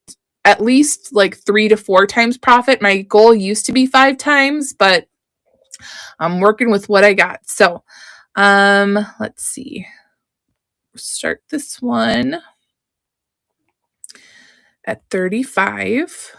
like 3 to 4 times profit. My goal used to be 5 times, but I'm working with what I got. So, let's see. Start this one at 35.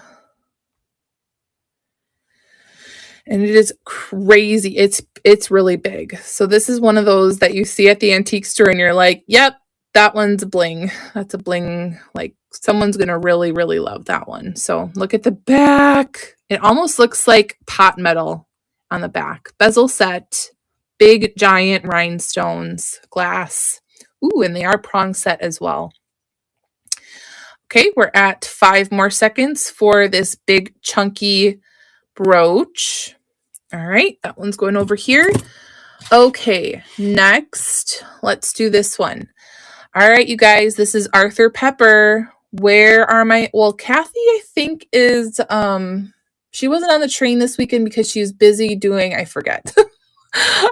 And it is crazy. It's really big. So this is one of those that you see at the antique store and you're like, yep, that one's a bling. That's a bling. Like someone's going to really, really love that one. So look at the back. It almost looks like pot metal on the back. Bezel set, big giant rhinestones, glass. Ooh, and they are prong set as well. Okay, we're at 5 more seconds for this big chunky brooch. All right, that one's going over here. Okay, next, let's do this one. All right, you guys, this is Arthur Pepper. Where are well, Kathy, I think is, she wasn't on the train this weekend because she was busy doing, I forget.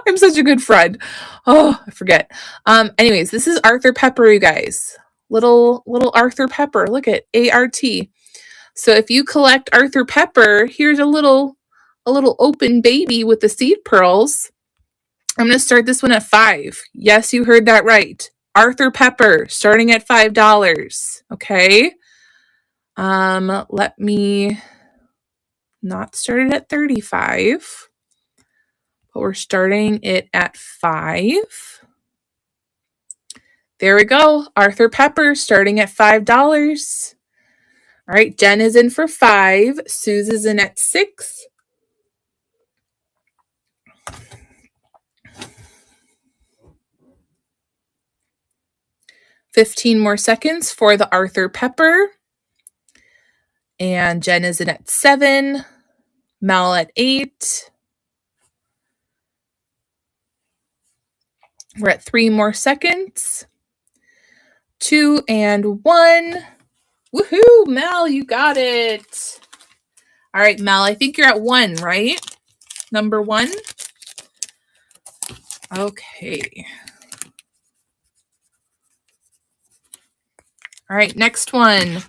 I'm such a good friend. Oh, I forget. Anyways, this is Arthur Pepper, you guys. Little Arthur Pepper. Look at ART. So if you collect Arthur Pepper, here's a little open baby with the seed pearls. I'm going to start this one at 5. Yes, you heard that right. Arthur Pepper starting at $5. Okay. Let me not start it at 35. But we're starting it at 5. There we go. Arthur Pepper starting at $5. All right, Jen is in for 5. Suze is in at 6. $15 more seconds for the Arthur Pepper. And Jen is in at 7. Mel at 8. We're at 3 more seconds. 2 and 1. Woohoo, Mel, you got it. All right, Mel, I think you're at 1, right? Number 1. Okay. All right, next one.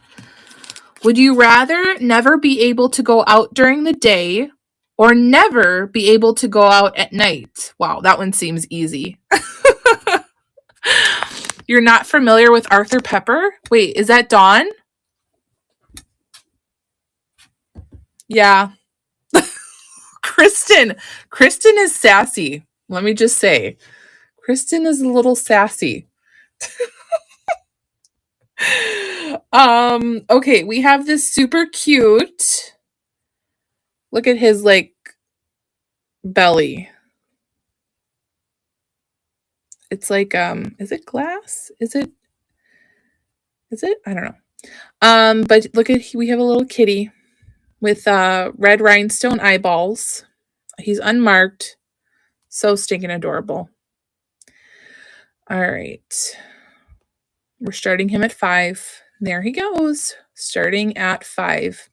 Would you rather never be able to go out during the day or never be able to go out at night? Wow, that one seems easy. You're not familiar with Arthur Pepper? Wait, is that Dawn? Yeah. Kristen is sassy. Let me just say. Kristen is a little sassy. Okay, we have this super cute. Look at his like belly. It's like is it glass? Is it? I don't know. But look at we have a little kitty with red rhinestone eyeballs. He's unmarked. So stinking adorable. All right. We're starting him at 5. There he goes. Starting at 5.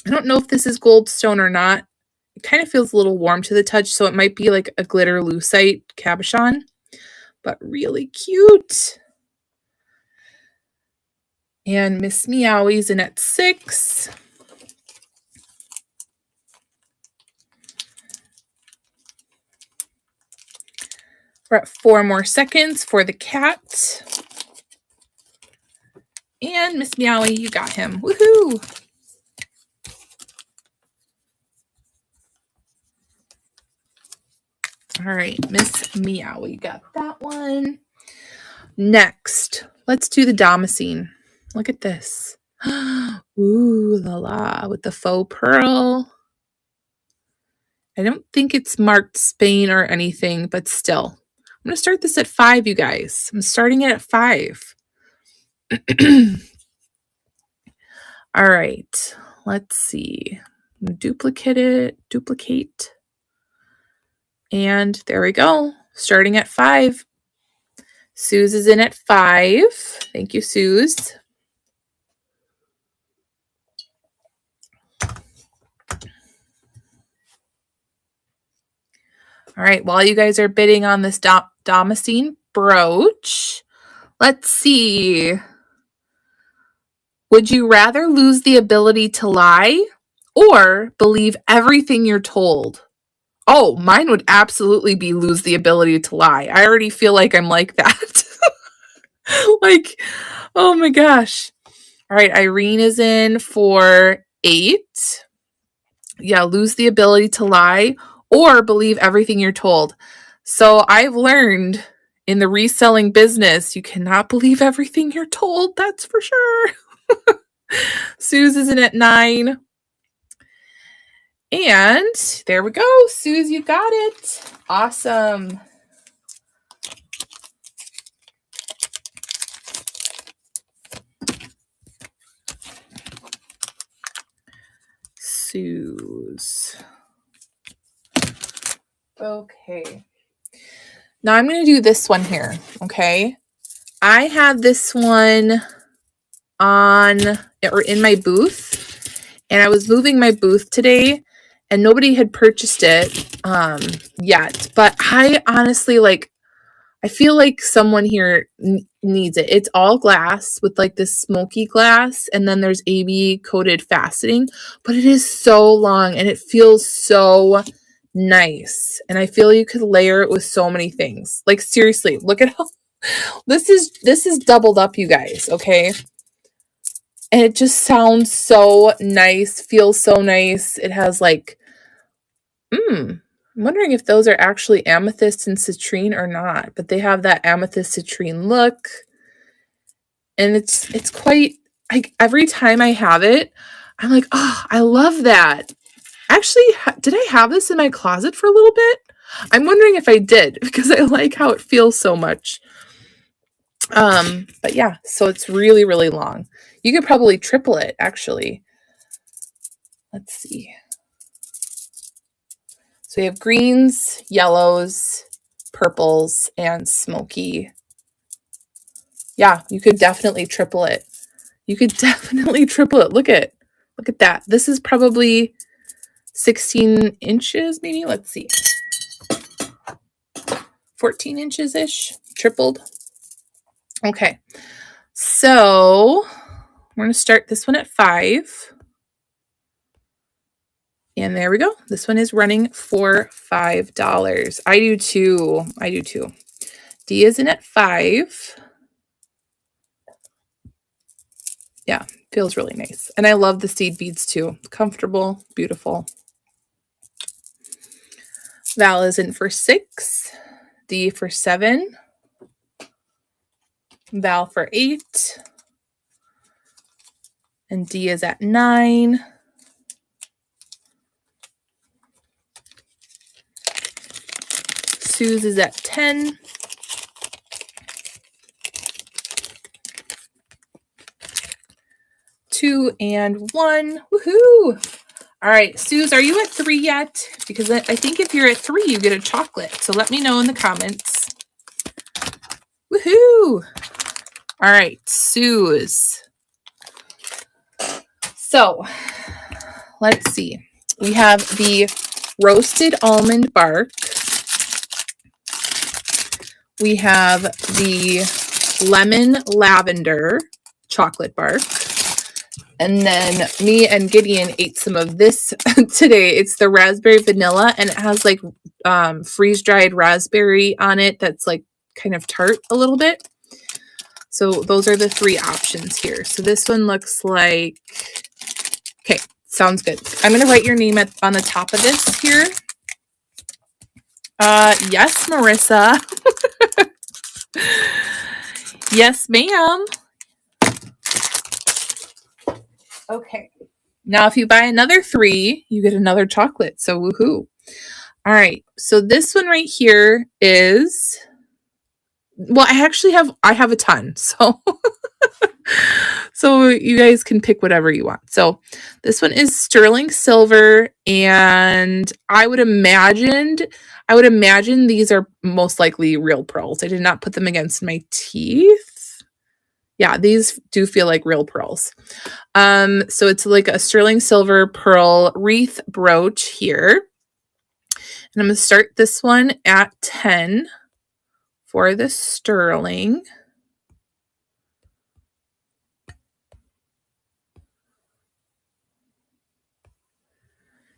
I don't know if this is goldstone or not. It kind of feels a little warm to the touch, so it might be like a glitter lucite cabochon, but really cute. And Miss Meowie's in at 6. We're at 4 more seconds for the cat. And Miss Meowie, you got him. Woohoo! All right, Miss Meowie got that one. Next, let's do the Damascene. Look at this. Ooh la la, with the faux pearl. I don't think it's marked Spain or anything, but still. I'm going to start this at 5, you guys. I'm starting it at 5. All right, let's see. Duplicate. And there we go. Starting at 5. Suze is in at 5. Thank you, Suze. All right, while you guys are bidding on this Damascene brooch, let's see. Would you rather lose the ability to lie or believe everything you're told? Oh, mine would absolutely be lose the ability to lie. I already feel like I'm like that. Like, oh my gosh. All right, Irene is in for 8. Yeah, lose the ability to lie or believe everything you're told. So I've learned in the reselling business, you cannot believe everything you're told. That's for sure. Suze is in at 9. And there we go. Suze, you got it. Awesome. Suze. Okay. Now I'm going to do this one here. Okay. I had this one on or in my booth, and I was moving my booth today, and nobody had purchased it yet. But I honestly I feel like someone here needs it. It's all glass with like this smoky glass, and then there's AB coated faceting, but it is so long and it feels so nice. And I feel you could layer it with so many things. Like seriously, look at how this is doubled up, you guys, okay? And it just sounds so nice, feels so nice. It has like I'm wondering if those are actually amethyst and citrine or not, but they have that amethyst citrine look. And it's quite, like, every time I have it, I'm like, oh, I love that. Actually, did I have this in my closet for a little bit? I'm wondering if I did, because I like how it feels so much. But yeah, so it's really, really long. You could probably triple it, actually. Let's see. So we have greens, yellows, purples, and smoky. Yeah, you could definitely triple it. You could definitely triple it. Look at that. This is probably 16 inches, maybe. Let's see. 14 inches-ish, tripled. Okay, so we're going to start this one at 5. And there we go. This one is running for $5. I do too. D is in at 5. Yeah, feels really nice. And I love the seed beads too. Comfortable, beautiful. Val is in for 6. D for 7. Val for 8. And D is at 9. Sue's is at 10. Two and 1. Woohoo! All right, Suze, are you at 3 yet? Because I think if you're at 3, you get a chocolate. So let me know in the comments. Woohoo! All right, Suze. So let's see. We have the roasted almond bark. We have the lemon lavender chocolate bark. And then me and Gideon ate some of this today. It's the raspberry vanilla, and it has like freeze-dried raspberry on it that's like kind of tart a little bit. So those are the 3 options here. So this one looks like, okay, sounds good. I'm going to write your name on the top of this here. Yes, Marissa. Yes, ma'am. Okay. Now, if you buy another 3, you get another chocolate. So woohoo. All right. So this one right here is, well, I have a ton. So, so you guys can pick whatever you want. So this one is sterling silver. And I would imagine these are most likely real pearls. I did not put them against my teeth. Yeah, these do feel like real pearls. So it's like a sterling silver pearl wreath brooch here. And I'm going to start this one at 10 for the sterling.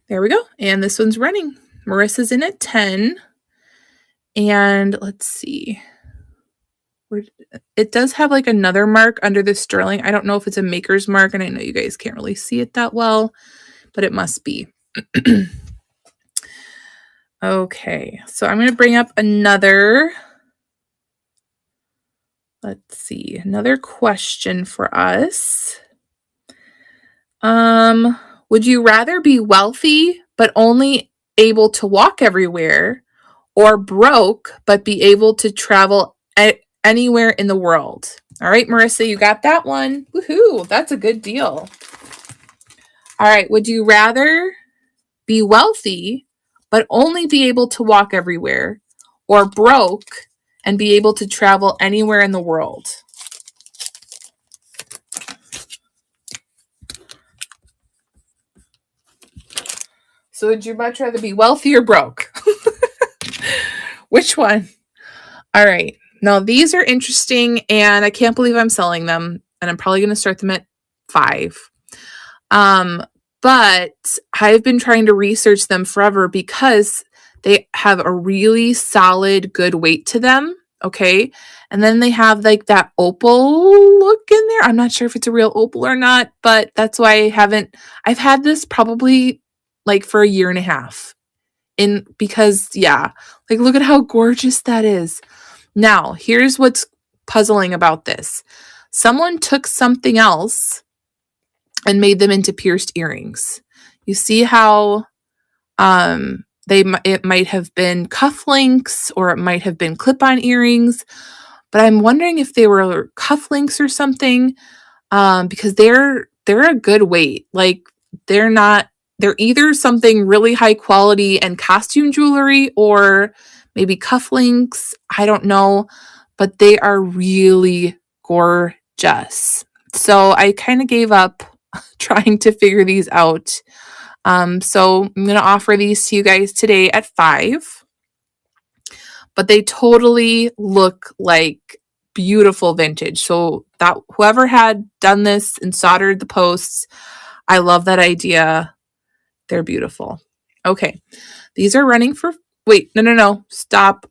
There we go. And this one's running. Marissa's in at 10. And let's see. It does have like another mark under the sterling. I don't know if it's a maker's mark, and I know you guys can't really see it that well, but it must be. Okay, so I'm going to bring up another, let's see, another question for us. Would you rather be wealthy but only able to walk everywhere, or broke but be able to travel anywhere in the world? All right, Marissa, you got that one. Woohoo, that's a good deal. All right, would you rather be wealthy but only be able to walk everywhere, or broke and be able to travel anywhere in the world? So would you much rather be wealthy or broke? Which one? All right. Now, these are interesting, and I can't believe I'm selling them, and I'm probably going to start them at 5. But I've been trying to research them forever because they have a really solid, good weight to them. Okay. And then they have like that opal look in there. I'm not sure if it's a real opal or not, but that's why I've had this probably like for a year and a half. Because yeah, like look at how gorgeous that is. Now, here's what's puzzling about this. Someone took something else and made them into pierced earrings. You see how it might have been cufflinks, or it might have been clip-on earrings, but I'm wondering if they were cufflinks or something, because they're a good weight. Like they're either something really high quality and costume jewelry, or maybe cufflinks. I don't know, but they are really gorgeous. So I kind of gave up trying to figure these out. So I'm going to offer these to you guys today at 5. but they totally look like beautiful vintage. So that whoever had done this and soldered the posts, I love that idea. They're beautiful. Okay. These are running for, wait, no, stop.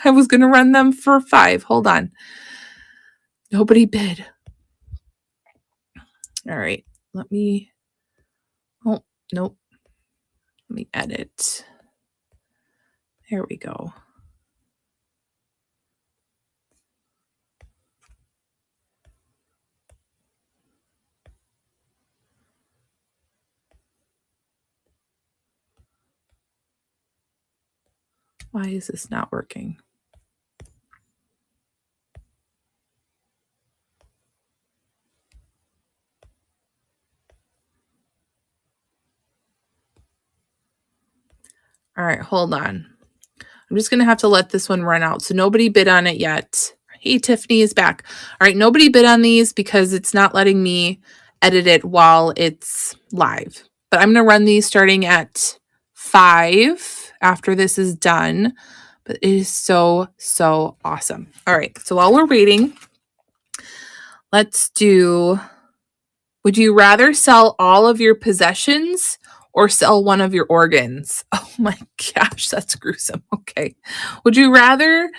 I was going to run them for 5. Hold on. Nobody bid. All right. Let me, oh, nope. Let me edit. There we go. Why is this not working? All right, hold on. I'm just going to have to let this one run out. So nobody bid on it yet. Hey, Tiffany is back. All right, nobody bid on these because it's not letting me edit it while it's live. But I'm going to run these starting at 5 after this is done. But it is so, so awesome. All right, so while we're waiting, let's do, would you rather sell all of your possessions or sell one of your organs? Oh my gosh, that's gruesome. Okay. Would you rather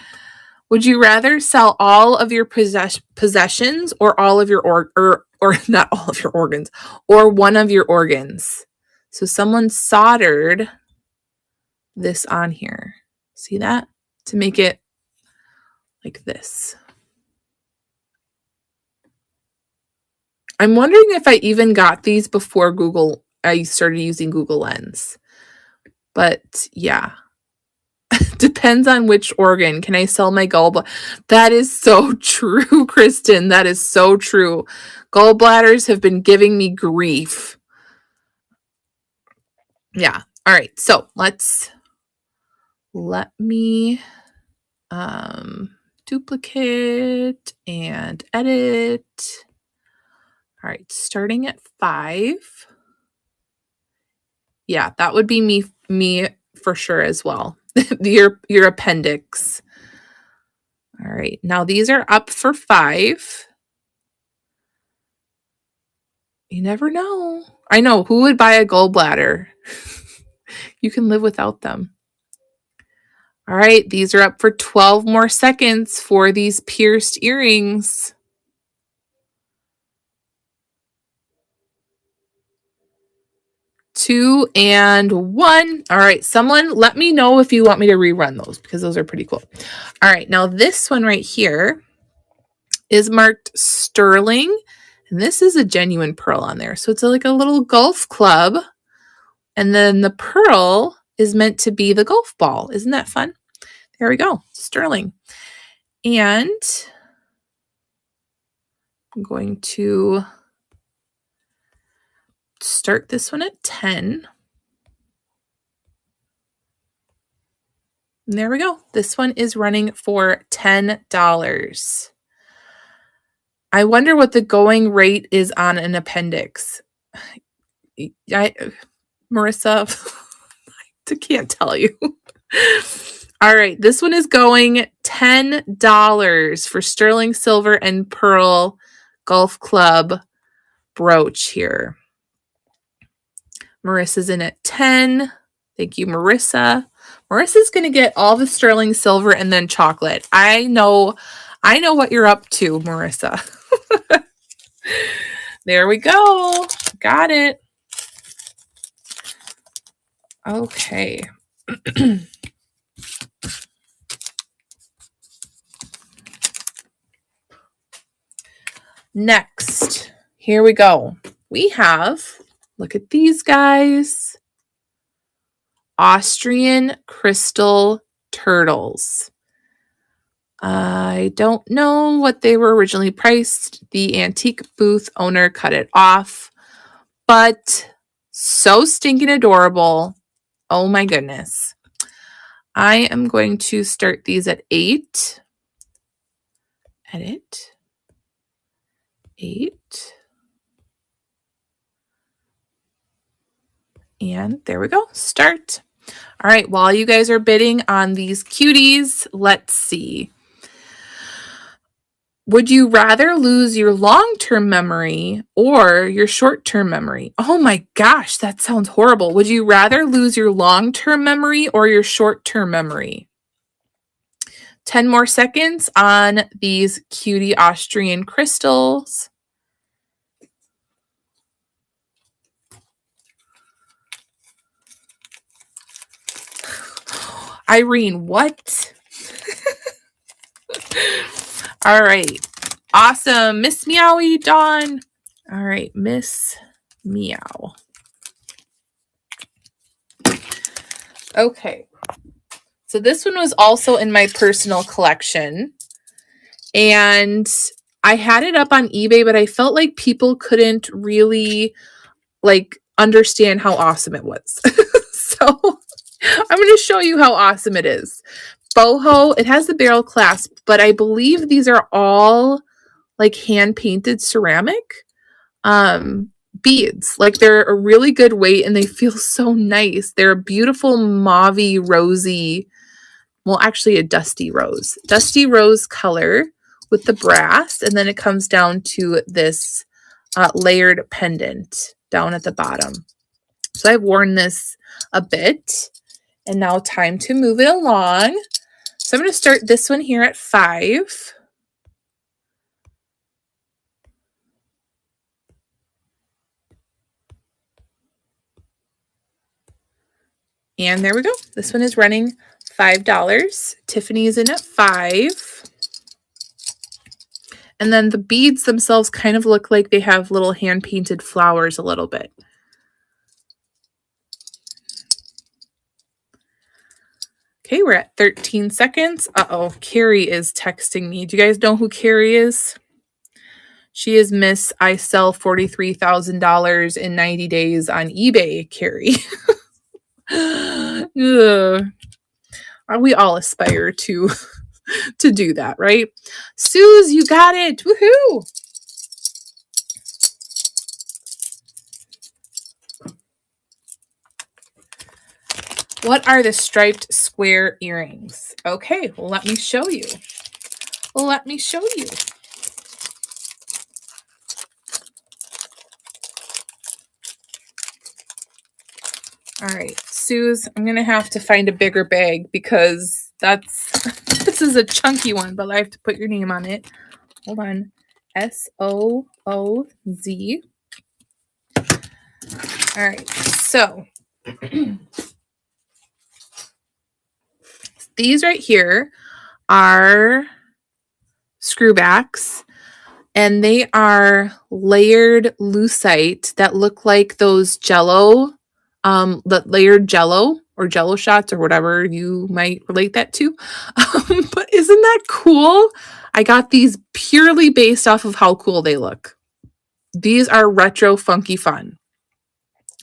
sell all of your possessions or all of your or not all of your organs or one of your organs? So someone soldered this on here. See that? To make it like this. I'm wondering if I even got these before I started using Google Lens. But yeah. Depends on which organ. Can I sell my gallbladder? That is so true, Kristen. That is so true. Gallbladders have been giving me grief. Yeah. All right. So let me duplicate and edit. All right. Starting at 5. Yeah, that would be me for sure as well. your appendix. All right. Now these are up for 5. You never know. I know. Who would buy a gallbladder? You can live without them. All right. These are up for 12 more seconds for these pierced earrings. 2 and 1. All right. Someone let me know if you want me to rerun those because those are pretty cool. All right. Now this one right here is marked sterling. And this is a genuine pearl on there. So it's like a little golf club. And then the pearl is meant to be the golf ball. Isn't that fun? There we go. Sterling. And I'm going to start this one at 10. And there we go. This one is running for $10. I wonder what the going rate is on an appendix. Marissa, I can't tell you. All right, this one is going $10 for sterling silver and pearl golf club brooch here. Marissa's in at 10. Thank you, Marissa. Marissa's going to get all the sterling silver and then chocolate. I know what you're up to, Marissa. There we go. Got it. Okay. Next, here we go. We have, look at these guys, Austrian crystal turtles. I don't know what they were originally priced. The antique booth owner cut it off, but so stinking adorable. Oh my goodness. I am going to start these at 8. Edit. 8. And there we go. Start. All right, while you guys are bidding on these cuties, let's see. Would you rather lose your long-term memory or your short-term memory? Oh my gosh, that sounds horrible. Would you rather lose your long-term memory or your short-term memory? 10 more seconds on these cutie Austrian crystals. Irene, what? All right. Awesome. Miss Meowie, Dawn. All right, Miss Meow. Okay. So this one was also in my personal collection. And I had it up on eBay, but I felt like people couldn't really understand how awesome it was. So I'm going to show you how awesome it is. Boho, it has the barrel clasp, but I believe these are all hand painted ceramic beads. They're a really good weight and they feel so nice. They're a beautiful mauvey rosy, well, actually a dusty rose color with the brass. And then it comes down to this layered pendant down at the bottom. So I've worn this a bit and now time to move it along. So I'm going to start this one here at 5. And there we go. This one is running $5. Tiffany is in at 5. And then the beads themselves kind of look like they have little hand-painted flowers a little bit. Okay, we're at 13 seconds. Uh-oh, Carrie is texting me. Do you guys know who Carrie is? She is Miss I sell $43,000 in 90 days on eBay, Carrie. We all aspire to do that, right? Suze, you got it. Woohoo! What are the striped square earrings? Okay, let me show you. Let me show you. All right, Suze, I'm going to have to find a bigger bag because this is a chunky one, but I have to put your name on it. Hold on. SOOZ. All right, so these right here are screwbacks, and they are layered lucite that look like those Jello, the layered Jello or Jello shots or whatever you might relate that to. But isn't that cool? I got these purely based off of how cool they look. These are retro funky fun,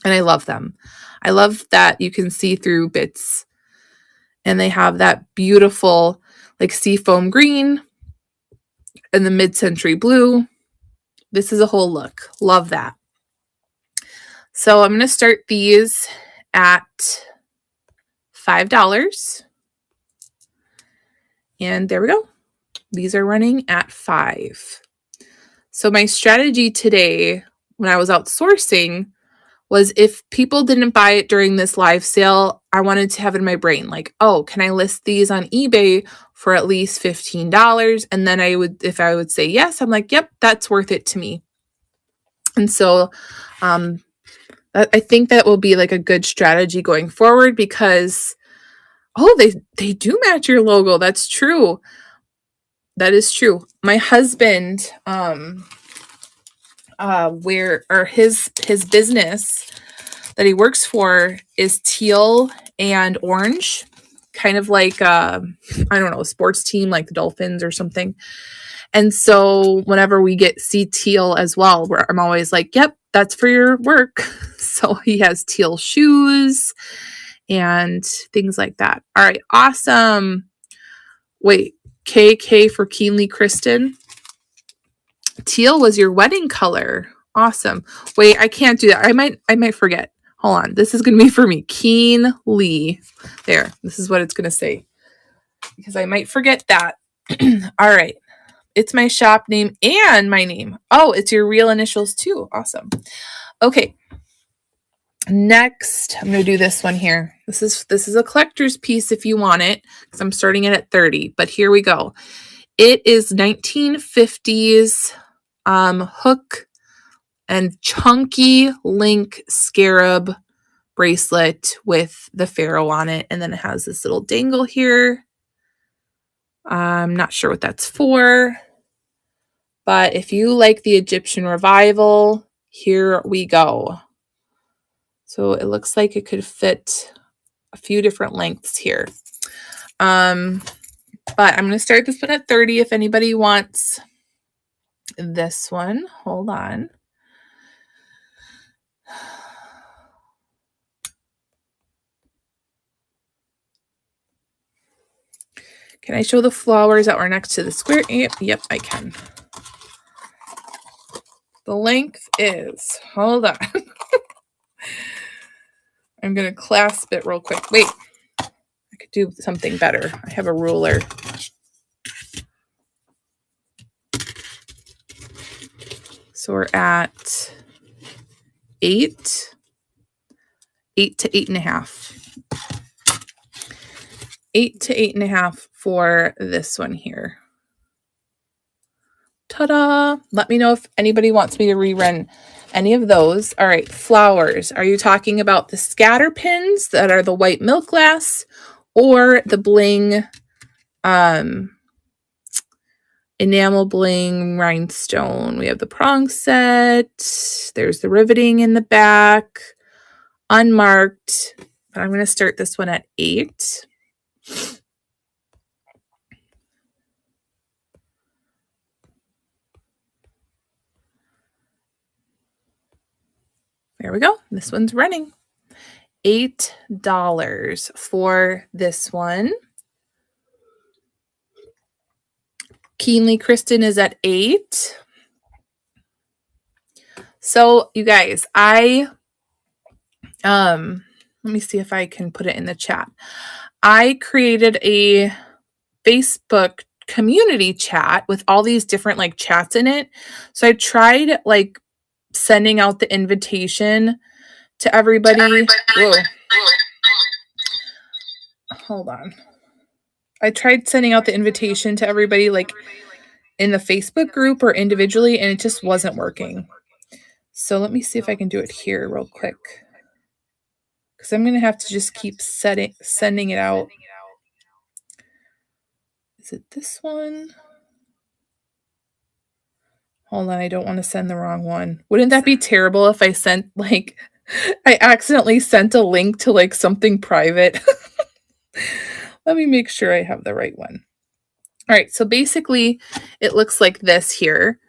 and I love them. I love that you can see through bits, and they have that beautiful seafoam green and the mid-century blue. This is a whole look. Love that. So I'm going to start these at $5. And there we go. These are running at 5. So my strategy today when I was out sourcing was if people didn't buy it during this live sale, I wanted to have it in my brain oh, can I list these on eBay for at least $15? And then if I would say yes, I'm yep, that's worth it to me. And so I think that will be a good strategy going forward because, oh, they do match your logo. That's true. That is true. My husband, his business that he works for is teal and orange, kind of I don't know, a sports team like the Dolphins or something. And so whenever we see teal as well, I'm always yep, that's for your work. So he has teal shoes and things like that. All right, awesome. Wait, KK for Keenly Kristen. Teal was your wedding color. Awesome. Wait, I can't do that. I might forget. Hold on. This is going to be for me. Keenly. There. This is what it's going to say. Because I might forget that. All right. It's my shop name and my name. Oh, it's your real initials too. Awesome. Okay. Next, I'm going to do this one here. This is a collector's piece if you want it, because I'm starting it at 30, but here we go. It is 1950s hook and chunky link scarab bracelet with the pharaoh on it, and then it has this little dangle here. I'm not sure what that's for, but if you like the Egyptian revival, here we go. So it looks like it could fit a few different lengths here. But I'm going to start this one at 30 if anybody wants this one. Hold on. Can I show the flowers that were next to the square? Yep, I can. The length is, hold on. I'm going to clasp it real quick. Wait, I could do something better. I have a ruler. So we're at 8 to 8.5. 8 to 8.5 for this one here. Ta-da! Let me know if anybody wants me to rerun any of those. All right, flowers. Are you talking about the scatter pins that are the white milk glass, or the bling, enamel bling rhinestone? We have the prong set. There's the riveting in the back, unmarked. But I'm going to start this one at 8. There we go. This one's running. $8 for this one. Keenly Kristen is at 8. So you guys, let me see if I can put it in the chat. I created a Facebook community chat with all these different like chats in it. So I tried like sending out the invitation to everybody. Whoa. Hold on. I tried sending out the invitation to everybody like in the Facebook group or individually, and it just wasn't working. So let me see if I can do it here real quick, because I'm going to have to just keep sending it out. Is it this one? Hold on, I don't want to send the wrong one. Wouldn't that be terrible if I sent like, I accidentally sent a link to like something private? Let me make sure I have the right one. All right, so basically it looks like this here.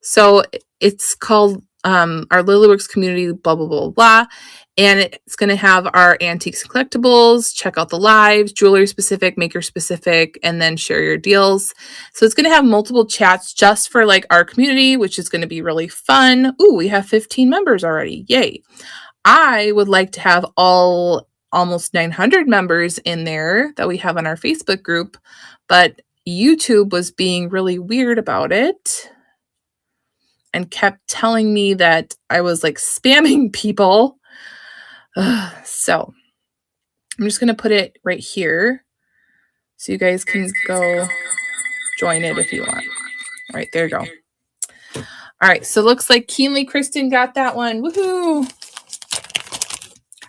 So it's called our Lilyworks community, blah, blah, blah, blah. And it's going to have our antiques and collectibles, check out the lives, jewelry specific, maker specific, and then share your deals. So it's going to have multiple chats just for like our community, which is going to be really fun. Ooh, we have 15 members already. Yay. I would like to have almost 900 members in there that we have on our Facebook group, but YouTube was being really weird about it and kept telling me that I was like spamming people. So I'm just going to put it right here so you guys can go join it if you want. All right, there you go. All right, so looks like Keenly Kristen got that one. Woohoo!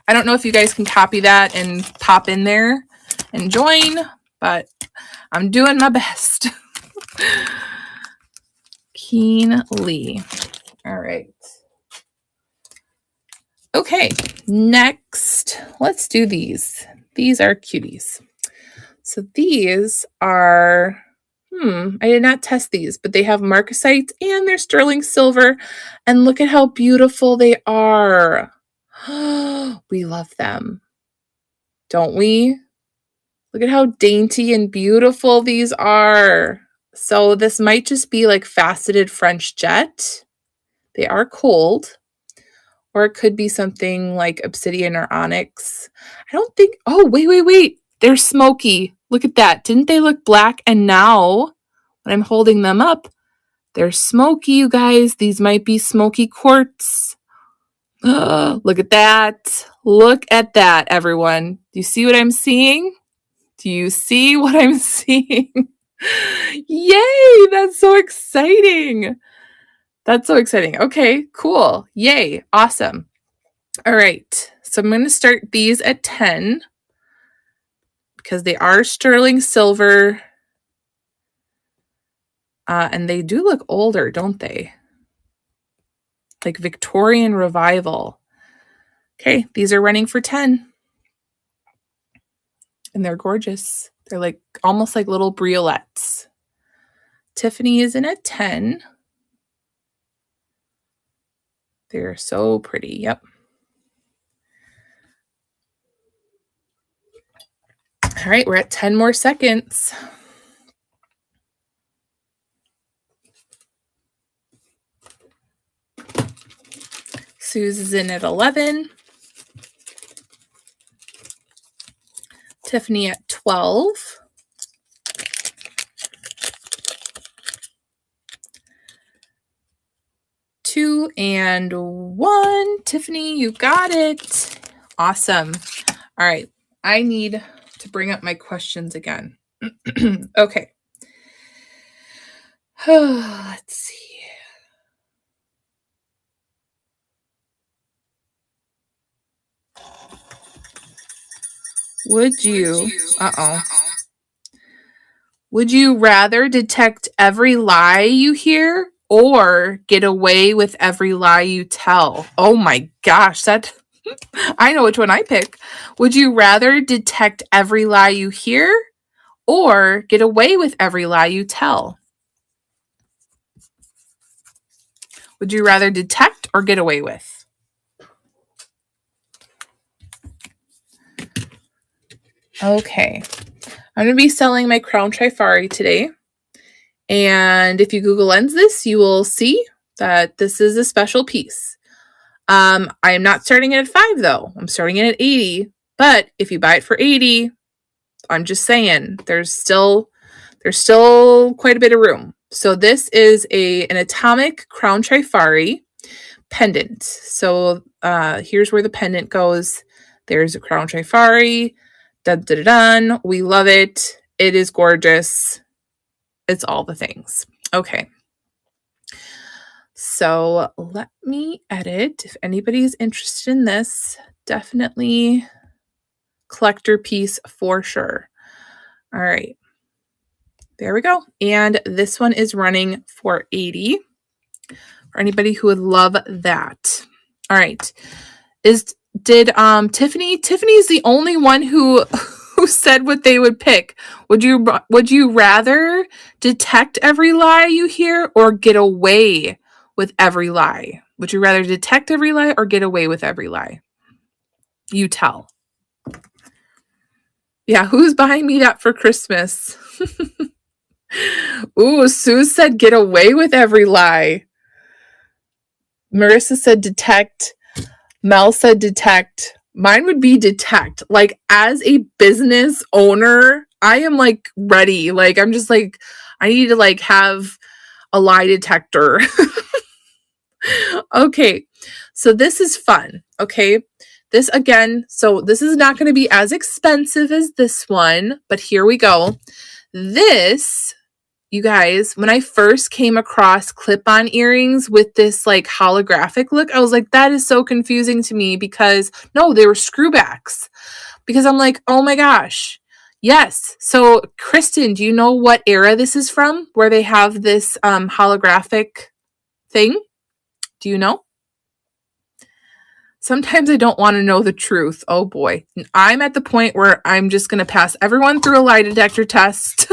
I don't know if you guys can copy that and pop in there and join, but I'm doing my best. Keenly. All right. Okay, next, let's do these. These are cuties. So these are, I did not test these, but they have marcasite and they're sterling silver. And look at how beautiful they are. We love them, don't we? Look at how dainty and beautiful these are. So this might just be like faceted French jet. They are cold. Or it could be something like obsidian or onyx. I don't think, oh, wait. They're smoky. Look at that. Didn't they look black? And now, when I'm holding them up, they're smoky, you guys. These might be smoky quartz. Look at that. Look at that, everyone. Do you see what I'm seeing? Do you see what I'm seeing? Yay! That's so exciting. That's so exciting. Okay, cool. Yay. Awesome. All right. So I'm going to start these at 10 because they are sterling silver. And they do look older, don't they? Like Victorian Revival. Okay, these are running for 10. And they're gorgeous. They're like almost like little briolettes. Tiffany is in at 10. They're so pretty. Yep. All right, we're at 10 more seconds. Suze is in at 11. Tiffany at 12. Two and 1. Tiffany, you got it. Awesome. All right. I need to bring up my questions again. Okay. Let's see. Would you rather detect every lie you hear or get away with every lie you tell? Oh my gosh, that I know which one I pick. Would you rather detect every lie you hear or get away with every lie you tell? Would you rather detect or get away with? Okay. I'm going to be selling my Crown Trifari today. And if you Google Lens this, you will see that this is a special piece. I am not starting it at 5 though. I'm starting it at 80. But if you buy it for 80, I'm just saying there's still quite a bit of room. So this is an atomic Crown Trifari pendant. So here's where the pendant goes. There's a Crown Trifari. Dun, dun, dun, dun. We love it. It is gorgeous. It's all the things. Okay. So let me edit. If anybody's interested in this, definitely collector piece for sure. All right. There we go. And this one is running for 80 for anybody who would love that. All right. Did Tiffany's the only one who said what they would pick. Would you rather detect every lie you hear or get away with every lie? Would you rather detect every lie or get away with every lie you tell? Yeah, who's buying me that for Christmas? Ooh, Sue said get away with every lie. Marissa said detect. Mel said detect. Mine would be detect. Like, as a business owner, I am like ready. Like, I'm just like, I need to like have a lie detector. Okay, so this is fun. Okay, this again, so this is not going to be as expensive as this one, but here we go. This, you guys, when I first came across clip-on earrings with this like holographic look, I was like, that is so confusing to me because no, they were screwbacks. Because I'm like, oh my gosh. Yes. So Kristen, do you know what era this is from where they have this holographic thing? Do you know? Sometimes I don't want to know the truth. Oh boy. I'm at the point where I'm just going to pass everyone through a lie detector test.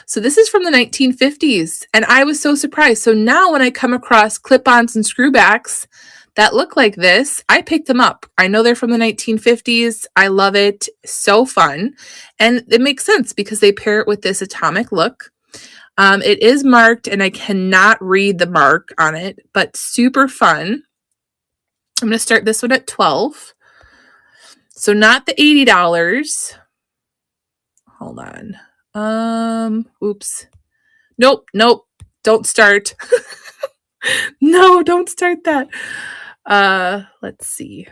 So this is from the 1950s, and I was so surprised. So now when I come across clip-ons and screwbacks that look like this, I pick them up. I know they're from the 1950s. I love it. So fun. And it makes sense because they pair it with this atomic look. It is marked, and I cannot read the mark on it, but super fun. I'm going to start this one at $12. So not the $80. Hold on. Oops. Nope. Don't start. No, don't start that. Let's see.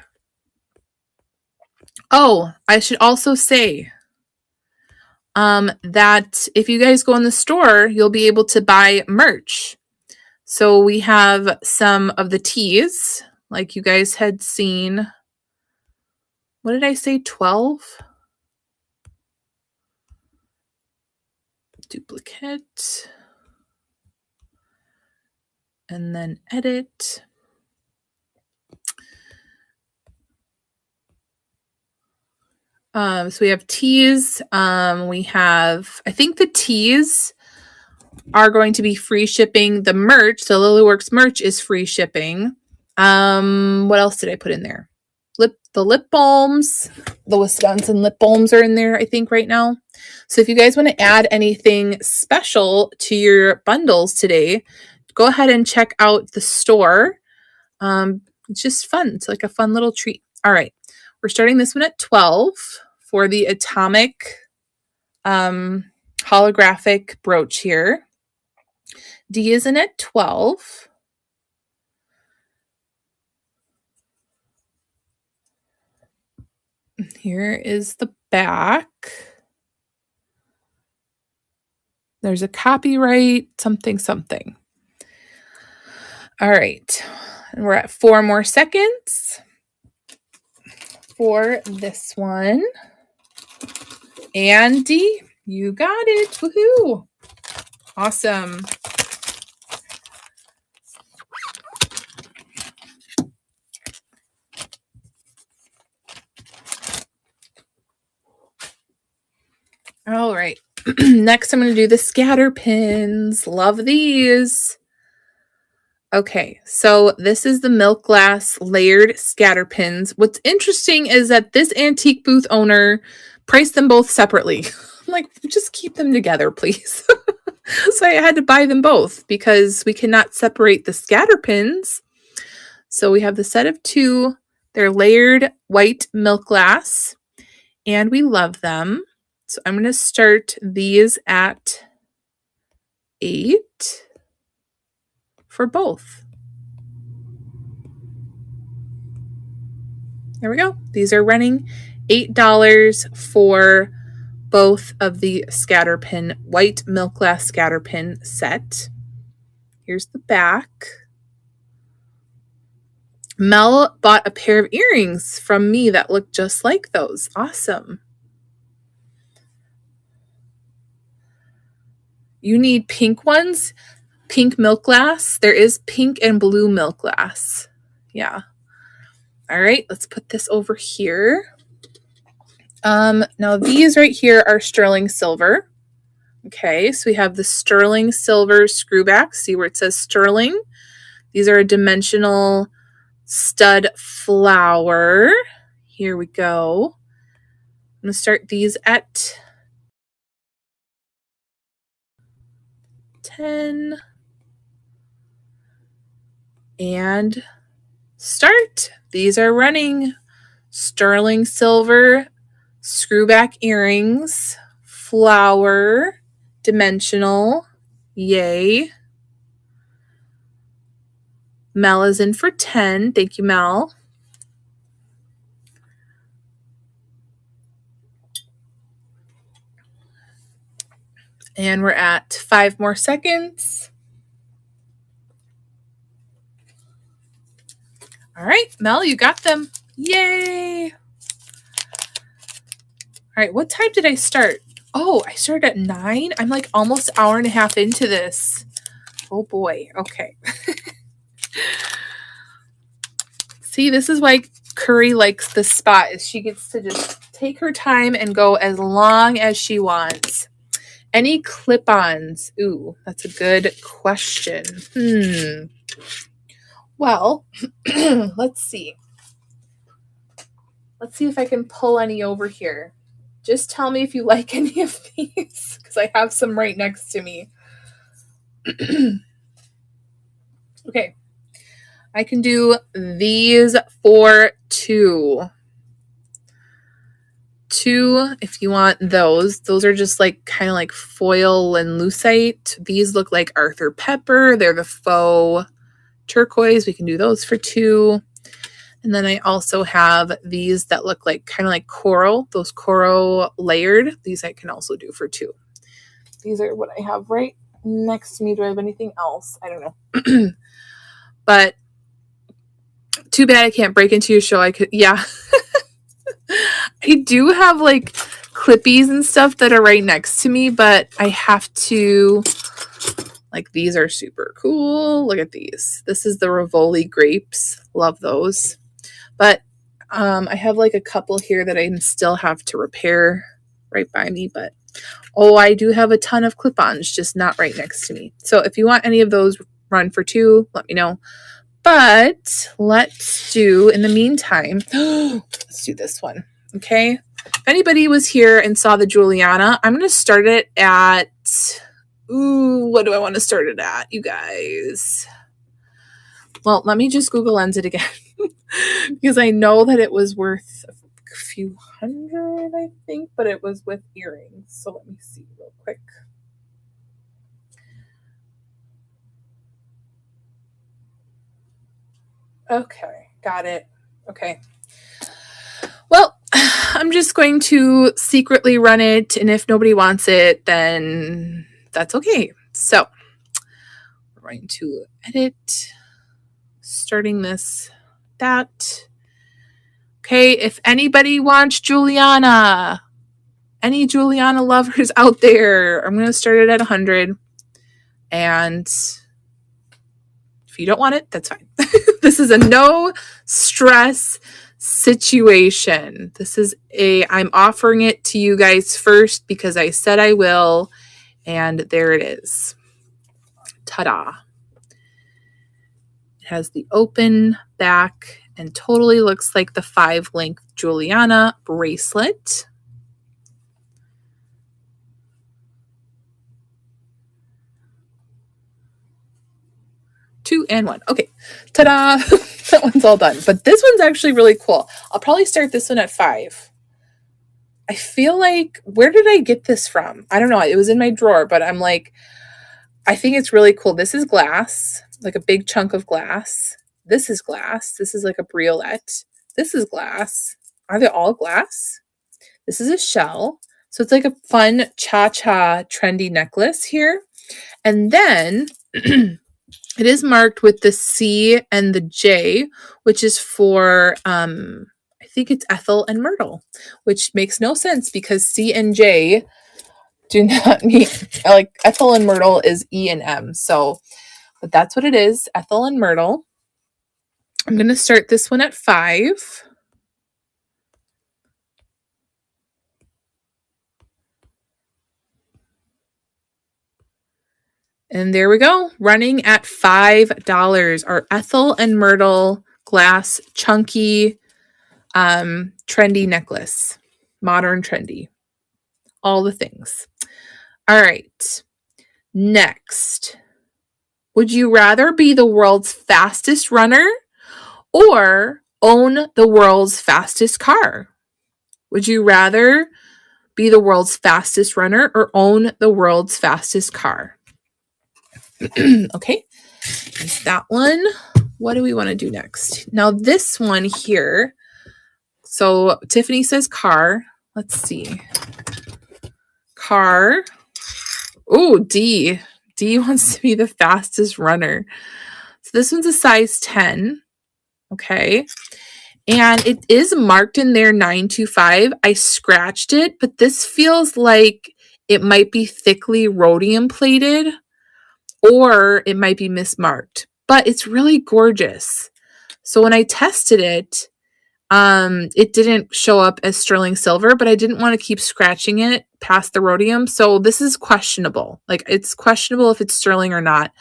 Oh, I should also say that if you guys go in the store, you'll be able to buy merch. So we have some of the teas, like you guys had seen. What did I say? 12? Duplicate. And then edit. So we have teas. We have, I think the teas are going to be free shipping. The merch, the Lilyworks merch is free shipping. What else did I put in there? The lip balms, the Wisconsin lip balms are in there, I think, right now. So if you guys want to add anything special to your bundles today, go ahead and check out the store. It's just fun. It's like a fun little treat. All right. We're starting this one at 12 for the atomic holographic brooch here. D is in at 12. Here is the back. There's a copyright, something. All right. And we're at 4 more seconds for this one. Andy, you got it. Woohoo. Awesome. All right. Next, I'm going to do the scatter pins. Love these. Okay, so this is the milk glass layered scatter pins. What's interesting is that this antique booth owner priced them both separately. I'm like, just keep them together, please. So I had to buy them both because we cannot separate the scatter pins. So we have the set of 2. They're layered white milk glass, and we love them. So I'm going to start these at 8 for both. There we go. These are running $8 for both of the scatter pin, white milk glass scatter pin set. Here's the back. Mel bought a pair of earrings from me that look just like those. Awesome. You need pink ones, pink milk glass. There is pink and blue milk glass. Yeah. All right, let's put this over here. Now these right here are sterling silver. Okay, so we have the sterling silver screwback. See where it says sterling? These are a dimensional stud flower. Here we go. I'm going to start these at 10 and start. These are running sterling silver screwback earrings, flower, dimensional, yay. Mel is in for 10. Thank you, Mel. And we're at 5 more seconds. All right, Mel, you got them. Yay. All right, what time did I start? Oh, I started at 9. I'm like almost an hour and a half into this. Oh boy. Okay. See, this is why Curry likes this spot, is she gets to just take her time and go as long as she wants. Any clip-ons? Ooh, that's a good question. Well, let's see. Let's see if I can pull any over here. Just tell me if you like any of these, because I have some right next to me. Okay. I can do these for two. Two, if you want those. Those are just like kind of like foil and lucite. These look like Arthur Pepper. They're the faux turquoise. We can do those for two. And then I also have these that look like kind of like coral, those coral layered. These I can also do for two. These are what I have right next to me. Do I have anything else? I don't know. But too bad I can't break into your show. I could, yeah. I do have like clippies and stuff that are right next to me, but I have to, like, these are super cool. Look at these. This is the Rivoli grapes. Love those. But I have like a couple here that I still have to repair right by me. But, oh, I do have a ton of clip-ons, just not right next to me. So if you want any of those run for two, let me know. But let's do, in the meantime, let's do this one. Okay. If anybody was here and saw the Juliana, I'm going to start it at, what do I want to start it at, you guys? Well, let me just Google Lens it again because I know that it was worth a few hundred, I think, but it was with earrings. So let me see real quick. Okay, got it. Okay. Well, I'm just going to secretly run it, and if nobody wants it, then that's okay. So we're going to edit, starting this, that. Okay, if anybody wants Juliana, any Juliana lovers out there, I'm going to start it at 100. And if you don't want it, that's fine. This is a no stress situation. I'm offering it to you guys first because I said I will. And there it is. Ta-da. It has the open back and totally looks like the 5-link Juliana bracelet. Two and one. Okay. Ta-da. That one's all done. But this one's actually really cool. I'll probably start this one at 5. I feel like, where did I get this from? I don't know. It was in my drawer, but I'm like, I think it's really cool. This is glass, like a big chunk of glass. This is glass. This is like a briolette. This is glass. Are they all glass? This is a shell. So it's like a fun cha-cha trendy necklace here. And then it is marked with the C and the J, which is for, I think it's Ethel and Myrtle, which makes no sense because C and J do not mean, like, Ethel and Myrtle is E and M. So, but that's what it is, Ethel and Myrtle. I'm going to start this one at 5. And there we go, running at $5. Our Ethel and Myrtle glass chunky trendy necklace. Modern trendy. All the things. All right. Next. Would you rather be the world's fastest runner or own the world's fastest car? Would you rather be the world's fastest runner or own the world's fastest car? Okay, there's that one. What do we want to do next? Now this one here. So Tiffany says car. Let's see. Car. Oh, D. D wants to be the fastest runner. So this one's a size 10. Okay. And it is marked in there 925. I scratched it, but this feels like it might be thickly rhodium plated or it might be mismarked, but it's really gorgeous. So when I tested it, it didn't show up as sterling silver, but I didn't want to keep scratching it past the rhodium. So this is questionable. Like, it's questionable if it's sterling or not.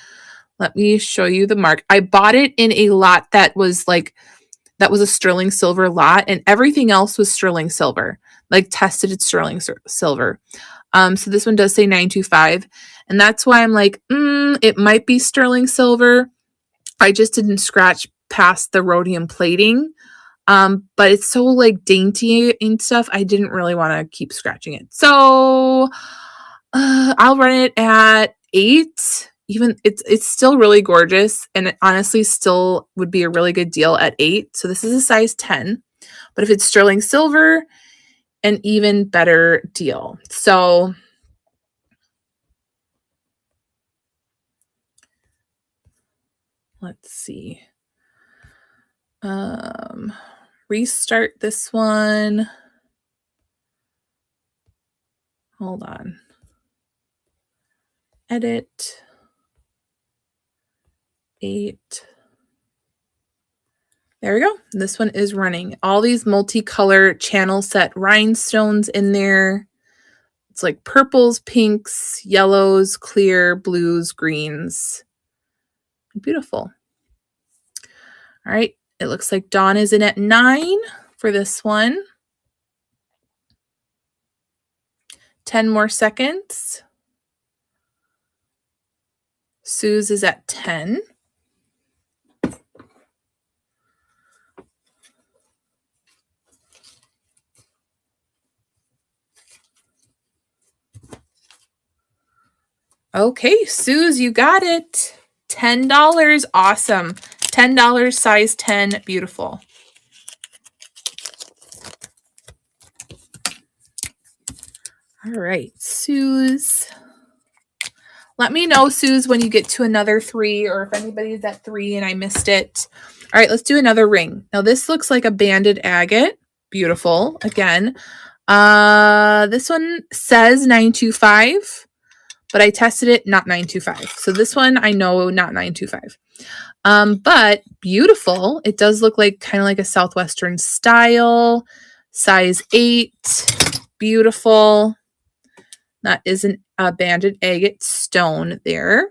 Let me show you the mark. I bought it in a lot that was a sterling silver lot, and everything else was sterling silver, like tested at sterling silver. So this one does say 925, and that's why I'm like, it might be sterling silver. I just didn't scratch past the rhodium plating. But it's so like dainty and stuff. I didn't really want to keep scratching it. So I'll run it at 8. Even it's still really gorgeous, and it honestly still would be a really good deal at 8. So this is a size 10. But if it's sterling silver, an even better deal. So let's see. Restart this one. Hold on. Edit. 8. There we go. This one is running. All these multicolor channel set rhinestones in there. It's like purples, pinks, yellows, clear, blues, greens. Beautiful. All right. It looks like Dawn is in at 9 for this one. 10 more seconds. Suze is at 10. Okay, Suze, you got it. $10. Awesome. $10, size 10. Beautiful. All right, Suze. Let me know, Suze, when you get to another 3 or if anybody's at 3 and I missed it. All right, let's do another ring. Now, this looks like a banded agate. Beautiful. Again, this one says 925. But I tested it, not 925. So this one, I know, not 925. But beautiful. It does look like kind of like a Southwestern style. Size 8. Beautiful. That is a banded agate stone there.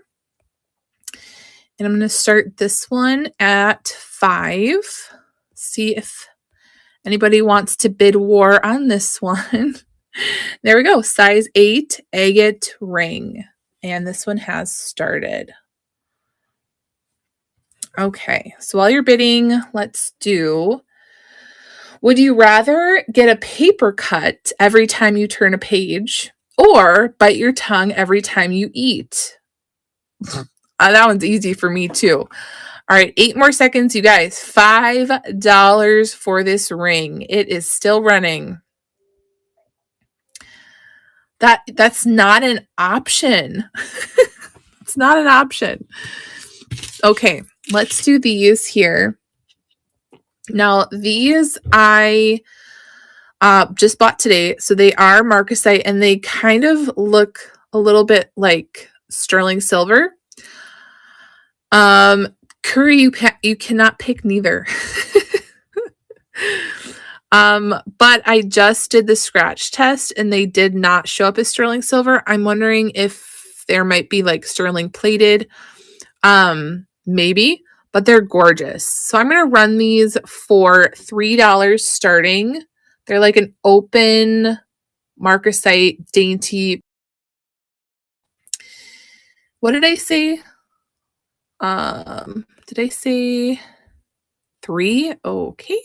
And I'm going to start this one at 5. See if anybody wants to bid war on this one. There we go. Size 8 agate ring. And this one has started. Okay. So while you're bidding, let's do, would you rather get a paper cut every time you turn a page or bite your tongue every time you eat? That one's easy for me too. All right. 8 more seconds, you guys. $5 for this ring. It is still running. That's not an option. It's not an option. Okay, let's do these here. Now, these I just bought today. So they are marcasite and they kind of look a little bit like sterling silver. Curry, you cannot pick neither. But I just did the scratch test and they did not show up as sterling silver. I'm wondering if there might be like sterling plated. Maybe, but they're gorgeous. So I'm going to run these for $3 starting. They're like an open marcasite dainty. What did I say? Did I say 3? Okay.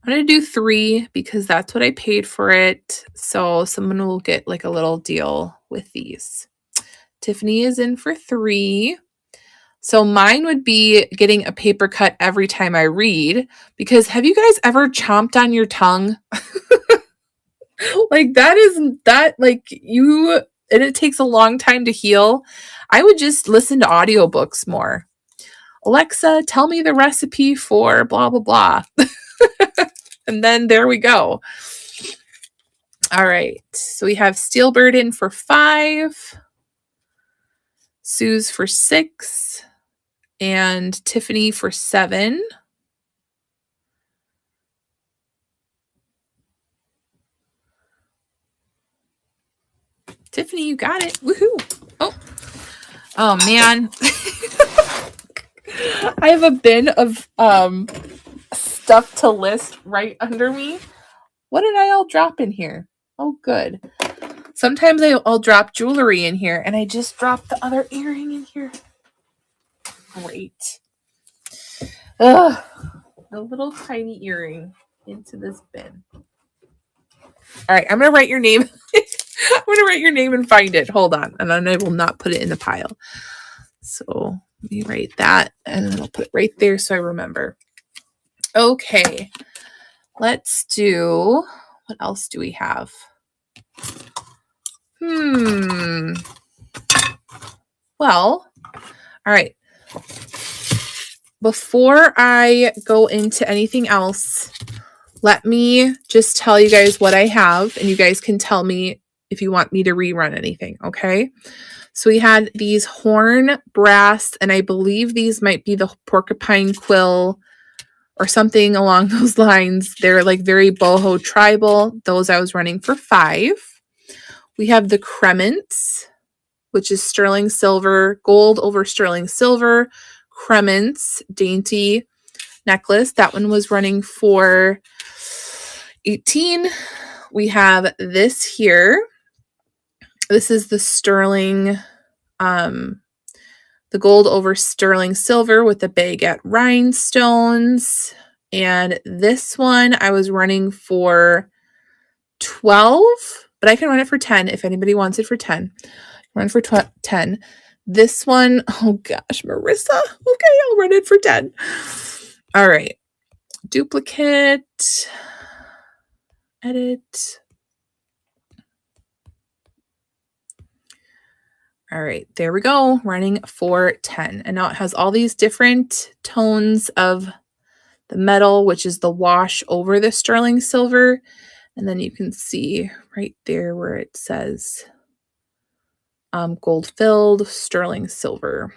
I'm going to do 3 because that's what I paid for it. So someone will get like a little deal with these. Tiffany is in for 3. So mine would be getting a paper cut every time I read, because have you guys ever chomped on your tongue? Like and it takes a long time to heal. I would just listen to audiobooks more. Alexa, tell me the recipe for blah, blah, blah. And then there we go. All right. So we have Steelbird in for 5. Suze for 6. And Tiffany for 7. Tiffany, you got it. Woohoo. Oh man. I have a bin of stuff to list right under me. What did I all drop in here? Oh, good. Sometimes I'll drop jewelry in here, and I just dropped the other earring in here. Great. Ugh, a little tiny earring into this bin. All right, I'm going to write your name. I'm going to write your name and find it. Hold on. And then I will not put it in the pile. So let me write that and then I'll put it right there so I remember. Okay. Let's do, what else do we have? Well, all right. Before I go into anything else, let me just tell you guys what I have, and you guys can tell me if you want me to rerun anything, okay? So we had these horn brass, and I believe these might be the porcupine quill or something along those lines. They're like very boho tribal. Those I was running for $5. We have the crements, which is sterling silver, gold over sterling silver, crements, dainty necklace. That one was running for $18. We have this here. This is the sterling, the gold over sterling silver with the baguette rhinestones. And this one I was running for $12, but I can run it for $10 if anybody wants it for $10. Run for $10. This one, oh gosh, Marissa. Okay, I'll run it for $10. All right. Duplicate. Edit. All right, there we go. Running for $10. And now it has all these different tones of the metal, which is the wash over the sterling silver. And then you can see right there where it says gold filled sterling silver.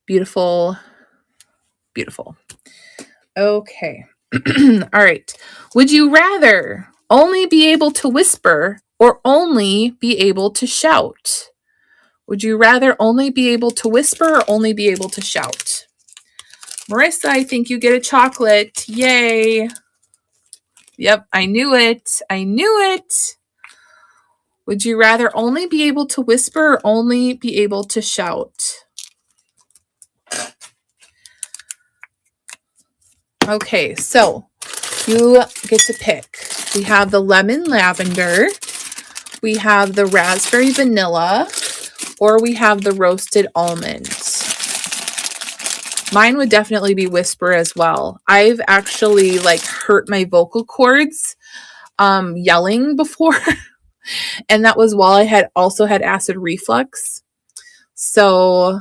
Beautiful, beautiful. Okay. All right. Would you rather only be able to whisper or only be able to shout? Would you rather only be able to whisper or only be able to shout? Marissa, I think you get a chocolate. Yay. Yep, I knew it. I knew it. Would you rather only be able to whisper or only be able to shout? Okay, so you get to pick. We have the lemon lavender, we have the raspberry vanilla, or we have the roasted almond. Mine would definitely be whisper as well. I've actually like hurt my vocal cords yelling before. And that was while I had also had acid reflux. So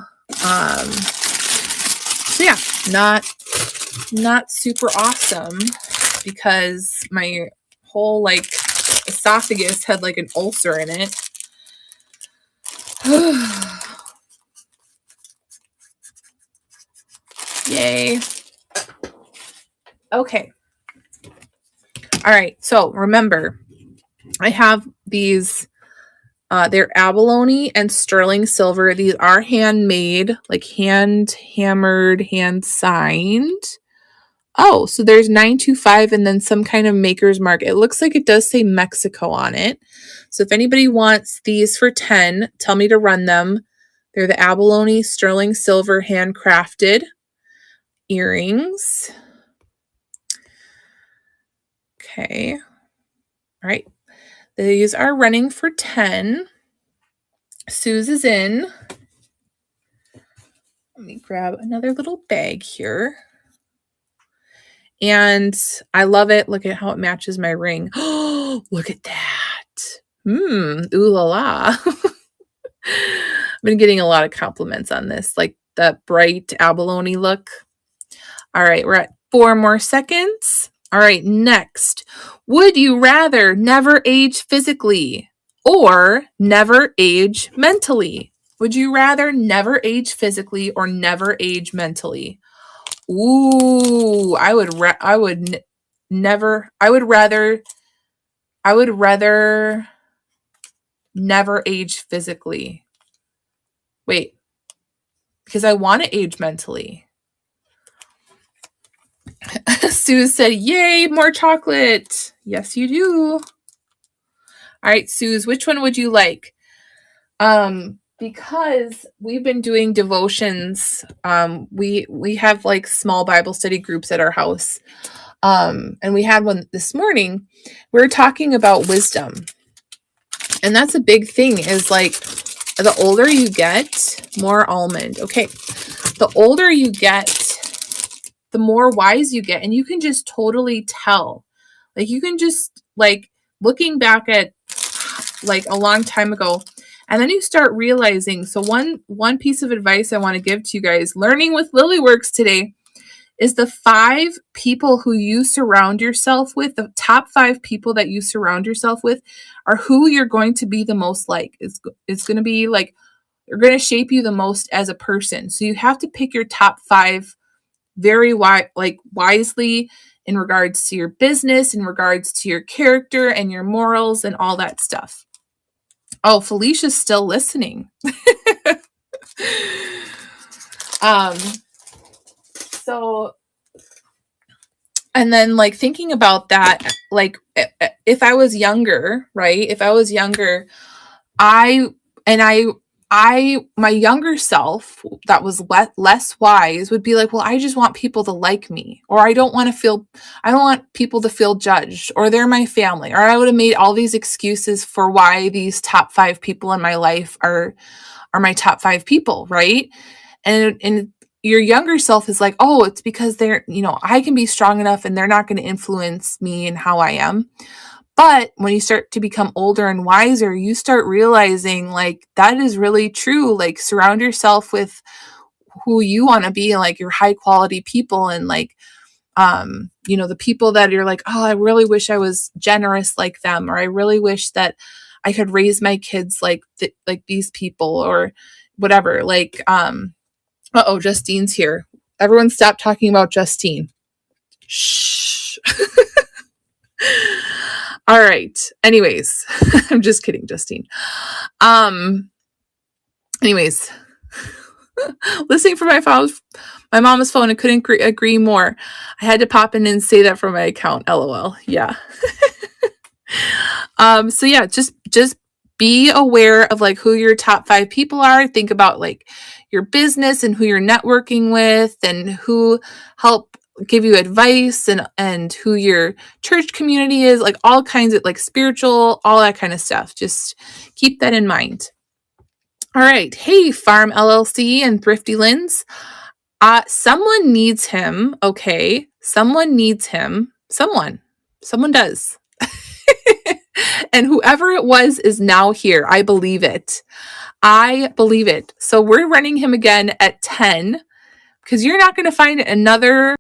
yeah, not super awesome because my whole like esophagus had like an ulcer in it. Yay. Okay. All right. So remember, I have these, they're abalone and sterling silver. These are handmade, like hand hammered, hand signed. Oh, so there's 925 and then some kind of maker's mark. It looks like it does say Mexico on it. So if anybody wants these for 10, tell me to run them. They're the abalone sterling silver handcrafted earrings. Okay. All right. These are running for 10. Suze is in. Let me grab another little bag here. And I love it. Look at how it matches my ring. Oh, look at that. Ooh la la. I've been getting a lot of compliments on this, like the bright abalone look. All right, we're at 4 more seconds. All right, next. Would you rather never age physically or never age mentally? Would you rather never age physically or never age mentally? Ooh, I would rather never age physically. Wait, because I want to age mentally. Sue said, yay, more chocolate. Yes, you do. All right, Suze, which one would you like? because we've been doing devotions, we have like small Bible study groups at our house. And we had one this morning. We were talking about wisdom. And that's a big thing, is like the older you get, more almond. Okay. The older you get, the more wise you get. And you can just totally tell. Like you can just like looking back at like a long time ago, and then you start realizing. So one piece of advice I want to give to you guys, learning with Lilyworks today, is the 5 people who you surround yourself with, the top 5 people that you surround yourself with, are who you're going to be the most like. It's going to be like, they're going to shape you the most as a person. So you have to pick your top 5 very wisely in regards to your business, in regards to your character and your morals and all that stuff. Oh, Felicia's still listening. So, and then like thinking about that, like if I was younger, right? If I was younger, my younger self that was less wise would be like, well, I just want people to like me, or I don't want people to feel judged, or they're my family, or I would have made all these excuses for why these top 5 people in my life are my top 5 people, right? And your younger self is like, oh, it's because they're, I can be strong enough and they're not going to influence me and how I am. But when you start to become older and wiser, you start realizing like that is really true. Like surround yourself with who you want to be, like your high quality people, and like, the people that you're like, oh, I really wish I was generous like them, or I really wish that I could raise my kids like these people, or whatever. Like, Justine's here. Everyone stop talking about Justine. Shh. All right. Anyways, I'm just kidding, Justine. Anyways, listening from my mom's phone, and couldn't agree more. I had to pop in and say that for my account. LOL. Yeah. So yeah, just be aware of like who your top 5 people are. Think about like your business and who you're networking with, and who help give you advice, and who your church community is, like all kinds of like spiritual, all that kind of stuff. Just keep that in mind. All right. Hey, Farm LLC and Thrifty Lens. Someone needs him. Okay. Someone needs him. Someone does. And whoever it was is now here. I believe it. So we're running him again at 10, because you're not going to find another